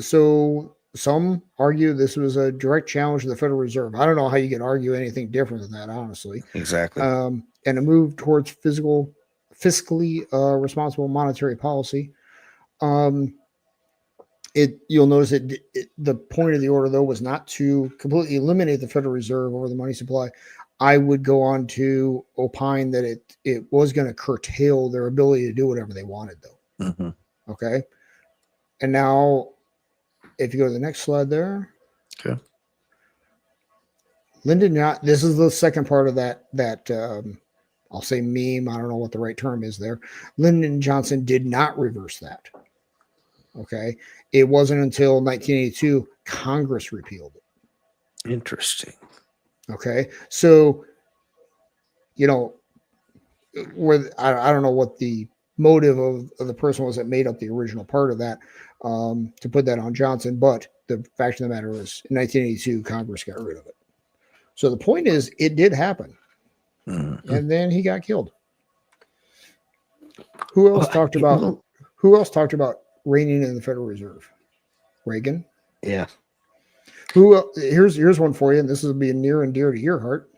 So some argue this was a direct challenge to the Federal Reserve. I don't know how you can argue anything different than that, honestly. Exactly. And a move towards fiscally responsible monetary policy. You'll notice the point of the order, though, was not to completely eliminate the Federal Reserve over the money supply. I would go on to opine that it was going to curtail their ability to do whatever they wanted, though. Mm-hmm. Okay. And now, if you go to the next slide there. Okay. This is the second part of that I'll say meme. I don't know what the right term is there. Lyndon Johnson did not reverse that. Okay. It wasn't until 1982 Congress repealed it. Interesting. Okay. So, I don't know what the motive of the person was that made up the original part of that to put that on Johnson. But the fact of the matter is, in 1982, Congress got rid of it. So the point is, it did happen. Mm-hmm. And then he got killed. Who else talked about reigning in the Federal Reserve? Reagan. Yeah. Here's one for you, and this will be near and dear to your heart.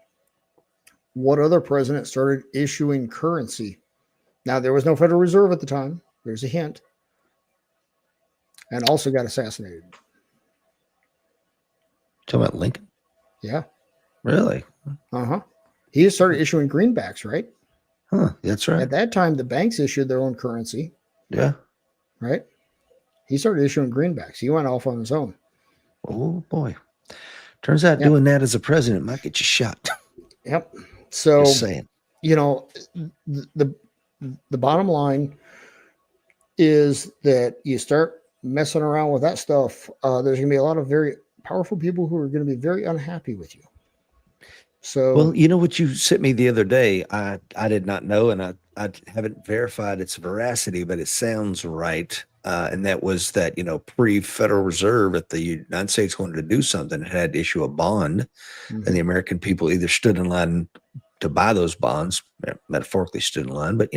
What other president started issuing currency? Now, there was no Federal Reserve at the time. There's a hint. And also got assassinated. Talking about Lincoln? Yeah. Really? Uh-huh. He started issuing greenbacks, right? Huh. That's right. At that time, the banks issued their own currency. Yeah. Right? He started issuing greenbacks. He went off on his own. Oh, boy. Turns out doing that as a president might get you shot. Yep. So, just saying. The bottom line is that you start messing around with that stuff. There's going to be a lot of very powerful people who are going to be very unhappy with you. So, well, you know what you sent me the other day? I did not know, and I haven't verified its veracity, but it sounds right. And that was that, pre-Federal Reserve, if the United States wanted to do something, it had to issue a bond, and the American people either stood in line to buy those bonds, metaphorically stood in line, but,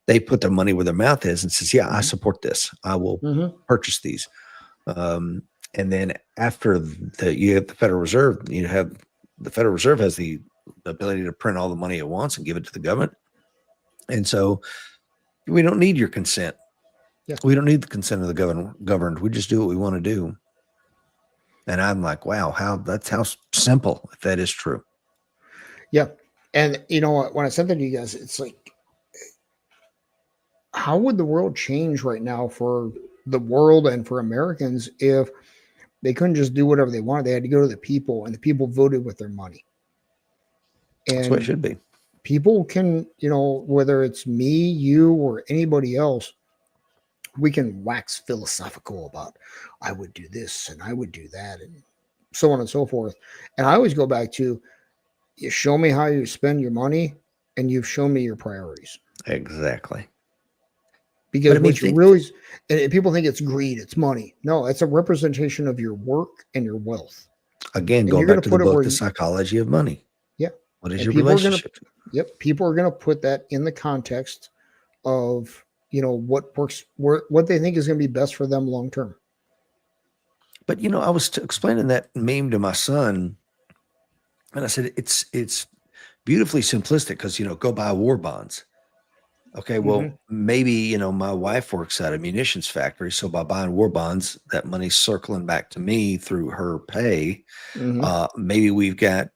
they put their money where their mouth is and says, yeah, I support this. I will purchase these. And then after you have the Federal Reserve, the Federal Reserve has the ability to print all the money it wants and give it to the government. And so we don't need your consent. Yeah. We don't need the consent of the governed. We just do what we want to do. And I'm like, wow, that's how simple, if that is true. Yeah. And you know what, when I sent that to you guys, it's like, how would the world change right now for the world and for Americans if they couldn't just do whatever they wanted? They had to go to the people, and the people voted with their money. And that's what it should be. People can, whether it's me, you, or anybody else, we can wax philosophical about, I would do this and I would do that, and so on and so forth. And I always go back to, you show me how you spend your money, and you've shown me your priorities. Exactly. Because what you really, and people think it's greed, it's money. No, it's a representation of your work and your wealth. Again, going back to the book, The Psychology of Money. Yeah. What is your relationship? People are going to put that in the context of, what works, what they think is going to be best for them long term. But, I was explaining that meme to my son, and I said, it's beautifully simplistic because, go buy war bonds. Okay, well, maybe, my wife works at a munitions factory. So by buying war bonds, that money's circling back to me through her pay. Maybe we've got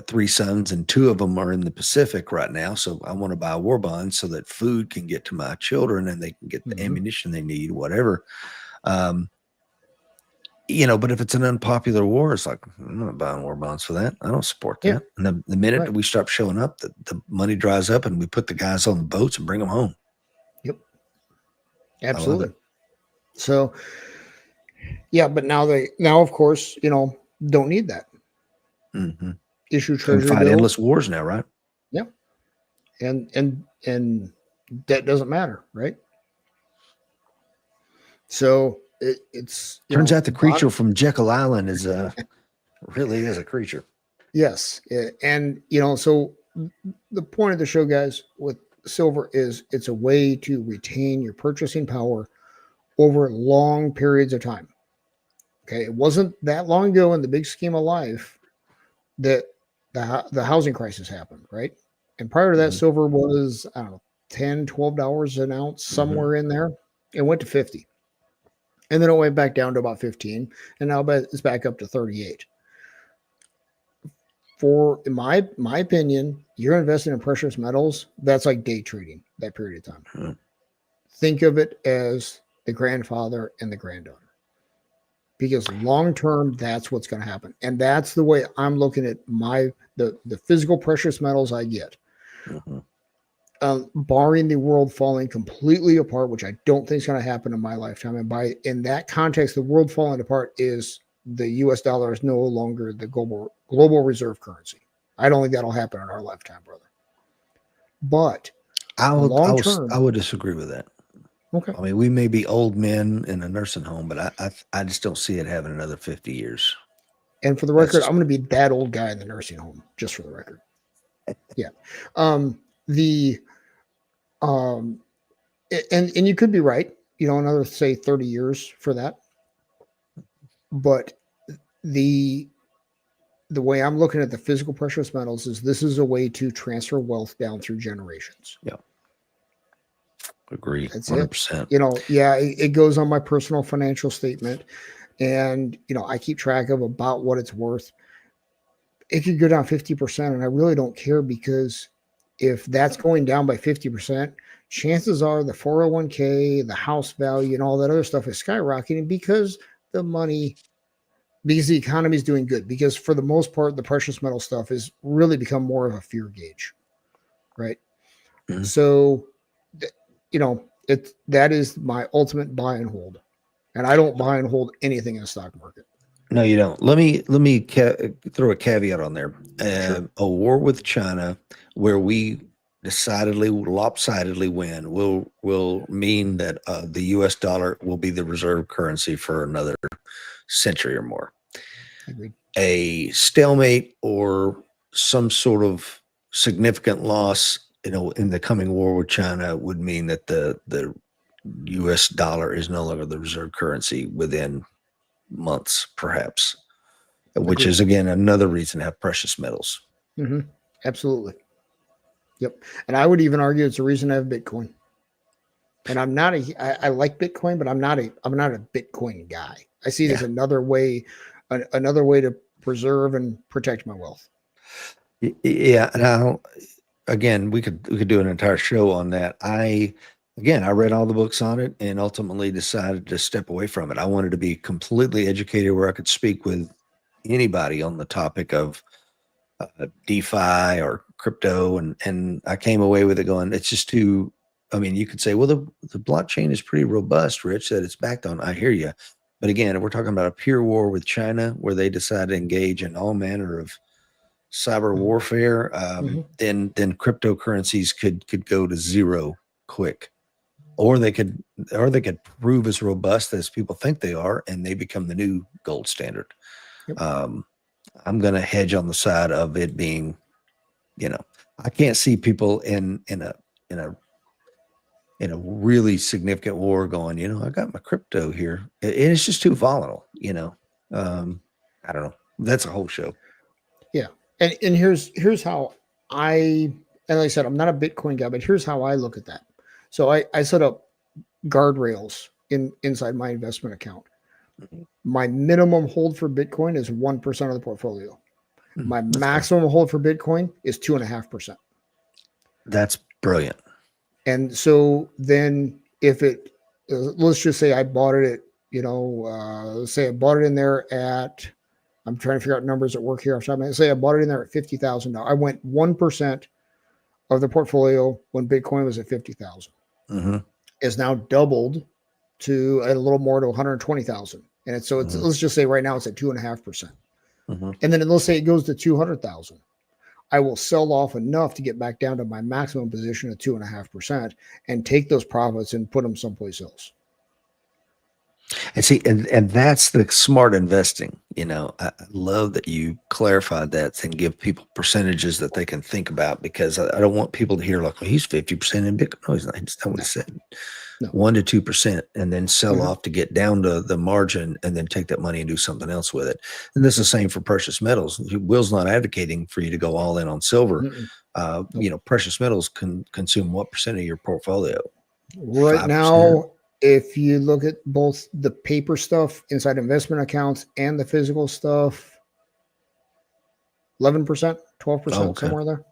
3 sons and 2 of them are in the Pacific right now. So I want to buy a war bond so that food can get to my children and they can get the ammunition they need, whatever. But if it's an unpopular war, it's like, I'm not buying war bonds for that. I don't support that. Yeah. And the minute that we stop showing up, the money dries up and we put the guys on the boats and bring them home. Yep. Absolutely. So, yeah, but now of course, don't need that. issue Can treasury fight bills. endless wars now, right? Yeah. And debt doesn't matter, right? So it's Turns out the creature bond, from Jekyll Island is really is a creature. yes. And so the point of the show, guys, with silver is it's a way to retain your purchasing power over long periods of time. Okay. It wasn't that long ago in the big scheme of life that the housing crisis happened, right? And prior to that, Mhm. silver was, I don't know, $10, $12 an ounce, somewhere in there. It went to 50. And then it went back down to about 15. And now it's back up to 38. For in my opinion, you're investing in precious metals, that's like day trading that period of time. Mhm. Think of it as the grandfather and the granddaughter. Because long term, that's what's going to happen. And that's the way I'm looking at the physical precious metals I get. Mhm. Barring the world falling completely apart, which I don't think is going to happen in my lifetime. And in that context, the world falling apart is the U.S. dollar is no longer the global reserve currency. I don't think that'll happen in our lifetime, brother. But long term, I would disagree with that. okay. I mean, we may be old men in a nursing home, but I just don't see it having another 50 years. And for the That's record, just I'm going to be that old guy in the nursing home, just for the record. Yeah. The and you could be right. Another say 30 years for that. But the way I'm looking at the physical precious metals is this is a way to transfer wealth down through generations. yeah, agree, That's it. 100%. Yeah, it goes on my personal financial statement, and I keep track of about what it's worth. It could go down 50%, and I really don't care because if that's going down by 50%, chances are the 401k, the house value, and all that other stuff is skyrocketing because the economy is doing good. Because for the most part, the precious metal stuff has really become more of a fear gauge, right? Mhm. So, that is my ultimate buy and hold, and I don't buy and hold anything in the stock market. No, you don't. Let me throw a caveat on there. Sure. A war with China, where we lopsidedly win, will mean that the U.S. dollar will be the reserve currency for another century or more. Agreed. A stalemate or some sort of significant loss, in the coming war with China would mean that the U.S. dollar is no longer the reserve currency within months, perhaps, which Agreed. is again another reason to have precious metals. Mm-hmm. Absolutely. Yep. And I would even argue it's a reason I have Bitcoin. And I like Bitcoin, but I'm not a Bitcoin guy. I see it as Yeah. another way to preserve and protect my wealth. Yeah. Now, again, we could do an entire show on that. I read all the books on it and ultimately decided to step away from it. I wanted to be completely educated where I could speak with anybody on the topic of DeFi or crypto, and I came away with it going, it's just too. I mean, you could say, well, the blockchain is pretty robust, Rich, that it's backed on. I hear you, but again, if we're talking about a pure war with China, where they decide to engage in all manner of cyber warfare, Mm-hmm. then cryptocurrencies could go to zero quick, or they could prove as robust as people think they are, and they become the new gold standard. Yep. I'm going to hedge on the side of it being, I can't see people in a really significant war going, I got my crypto here. And it's just too volatile, I don't know. That's a whole show. Yeah. And here's how and like I said, I'm not a Bitcoin guy, but here's how I look at that. So I set up guardrails inside my investment account. My minimum hold for Bitcoin is 1% of the portfolio. My That's fair. maximum hold for Bitcoin is 2.5%. That's brilliant. And so then if let's just say I bought it at, let's say I bought it in there at, I'm trying to figure out numbers that work here. Say I bought it in there at $50,000. I went 1% of the portfolio when Bitcoin was at 50,000. Mm-hmm. Is now doubled to a little more to 120,000. And let's just say right now it's at 2.5%. Mhm. And then let's say it goes to 200,000. I will sell off enough to get back down to my maximum position of 2.5% and take those profits and put them someplace else. And see, and that's the smart investing. I love that you clarified that and give people percentages that they can think about, because I don't want people to hear like, well, he's 50% in Bitcoin. No, he's not. That's not what No, he said. no. 1 to 2%, and then sell Mhm. off to get down to the margin, and then take that money and do something else with it. And this is the same for precious metals. Will's not advocating for you to go all in on silver. Mm-mm. Nope. Precious metals can consume what percent of your portfolio? Right 5%? now, if you look at both the paper stuff inside investment accounts and the physical stuff, 11%, Oh, 12%, okay. somewhere there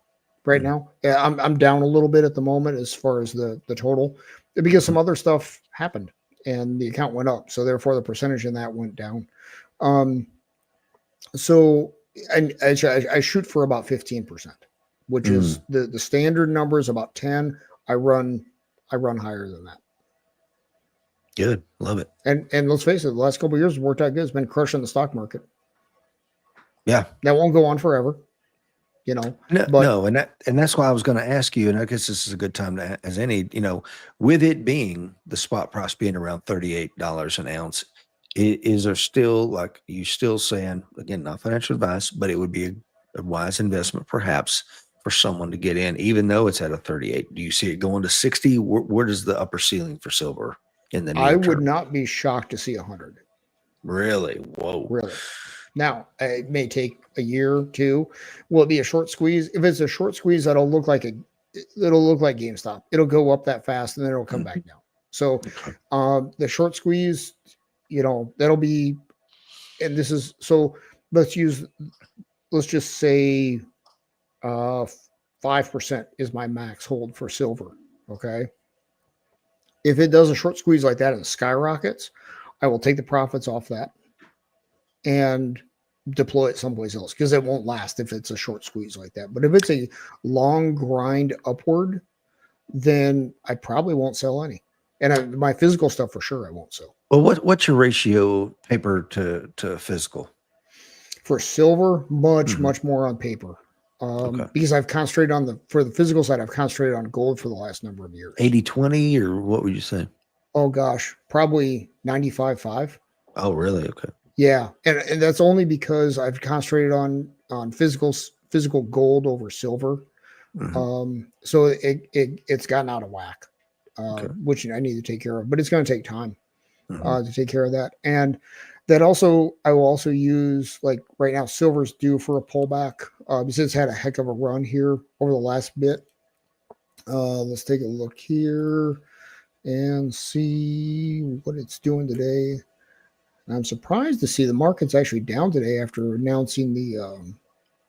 right Mhm. now. Yeah, I'm down a little bit at the moment as far as the total, because some other stuff happened and the account went up. So therefore the percentage in that went down. Um, so and I shoot for about 15%, which is Mm, the standard number is about 10. I run higher than that. good. Love it. And let's face it, the last couple of years have worked out good. It's been crushing the stock market. Yeah. That won't go on forever, No, but no, and that's why I was going to ask you, and I guess this is a good time to as any, with it being the spot price being around $38 an ounce, is there still, like, you still saying, again, not financial advice, but it would be a wise investment perhaps for someone to get in, even though it's at a 38? Do you see it going to 60? Where does the upper ceiling for silver in the I near would term? not be shocked to see 100. Really? Whoa. Really. Now, it may take a year or two. Will it be a short squeeze? If it's a short squeeze, it'll look like GameStop. It'll go up that fast and then it'll come back Mhm. down. So Okay. the short squeeze, that'll be, and this is so let's just say 5% is my max hold for silver. Okay. If it does a short squeeze like that and skyrockets, I will take the profits off that and deploy it someplace else, because it won't last if it's a short squeeze like that. But if it's a long grind upward, then I probably won't sell any. And my physical stuff for sure I won't sell. Well, what's your ratio paper to physical? For silver, much, Hmm. much more on paper. Okay. Because I've concentrated for the physical side, I've concentrated on gold for the last number of years. 80-20, or what would you say? Oh gosh, probably 95-5. Oh, really? Okay. Yeah, and that's only because I've concentrated on physical gold over silver. Mhm. So it's gotten out of whack, Okay. which I need to take care of. But it's going to take time Mhm. to take care of that. And that also, I will also use, like right now, silver's due for a pullback because it's had a heck of a run here over the last bit. Let's take a look here and see what it's doing today. I'm surprised to see the market's actually down today after announcing the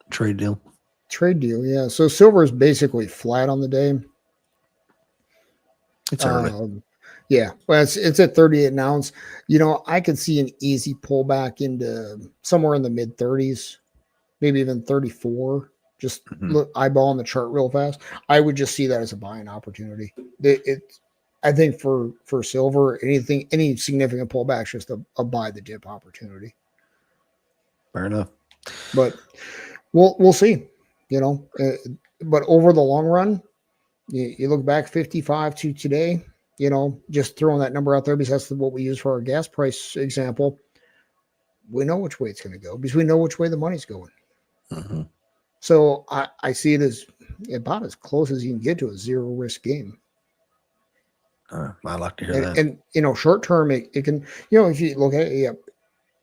Trade deal. trade deal. Yeah, so silver is basically flat on the day. It's early. Yeah, well, it's at 38 an ounce. I could see an easy pullback into somewhere in the mid 30s, maybe even 34. Just Mhm. look eyeballing the chart real fast. I would just see that as a buying opportunity. I think for silver, any significant pullback is just a buy the dip opportunity. Fair enough. But we'll see. But over the long run, you look back 55 to today, just throwing that number out there because that's what we use for our gas price example. We know which way it's going to go because we know which way the money's going. Mhm. So I see it as about as close as you can get to a zero risk game. I like to hear that. And short term, it can, if you look at it, yeah,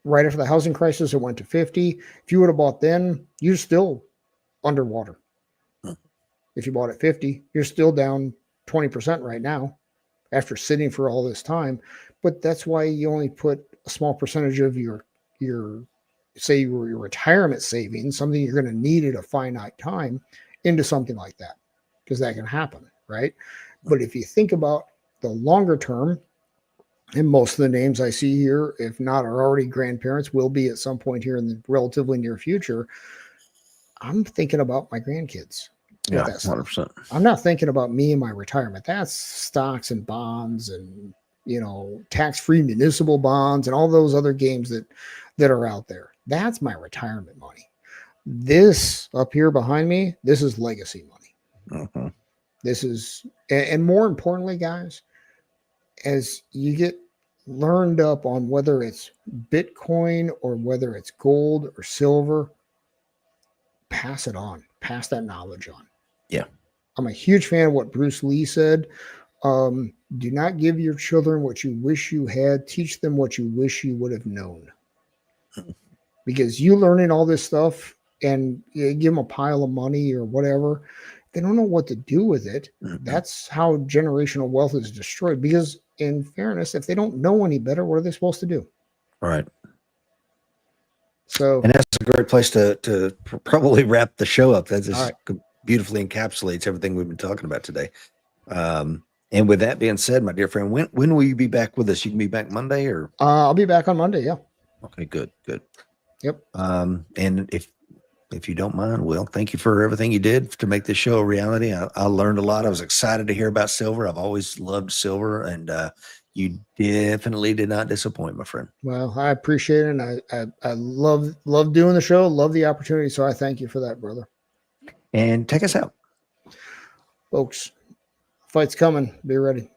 right after the housing crisis, it went to 50. If you would have bought then, you're still underwater. If you bought at 50, you're still down 20% right now after sitting for all this time. But that's why you only put a small percentage of your say your retirement savings, something you're going to need at a finite time, into something like that, because that can happen, right? But if you think about the longer term, and most of the names I see here, if not are already grandparents, will be at some point here in the relatively near future. I'm thinking about my grandkids with Yeah, that stuff. 100%. I'm not thinking about me and my retirement. That's stocks and bonds and tax-free municipal bonds and all those other games that are out there. That's my retirement money. This up here behind me, this is legacy money. Uh-huh. This is, and more importantly, guys, as you get learned up on whether it's Bitcoin or whether it's gold or silver, pass it on, pass that knowledge on. Yeah. I'm a huge fan of what Bruce Lee said. Do not give your children what you wish you had, teach them what you wish you would have known. Because you learning all this stuff and you give them a pile of money or whatever, they don't know what to do with it. Mm-hmm. That's how generational wealth is destroyed. Because in fairness, if they don't know any better, what are they supposed to do? Right. So, and that's a great place to probably wrap the show up. That just right. beautifully encapsulates everything we've been talking about today. And with that being said, my dear friend, when will you be back with us? You can be back Monday, or I'll be back on Monday. Yeah. Okay, good. Yep. And if you don't mind, Will, thank you for everything you did to make this show a reality. I learned a lot. I was excited to hear about silver. I've always loved silver, and you definitely did not disappoint, my friend. Well, I appreciate it, and I love doing the show, love the opportunity. So I thank you for that, brother. And take us out, folks. Fight's coming. Be ready.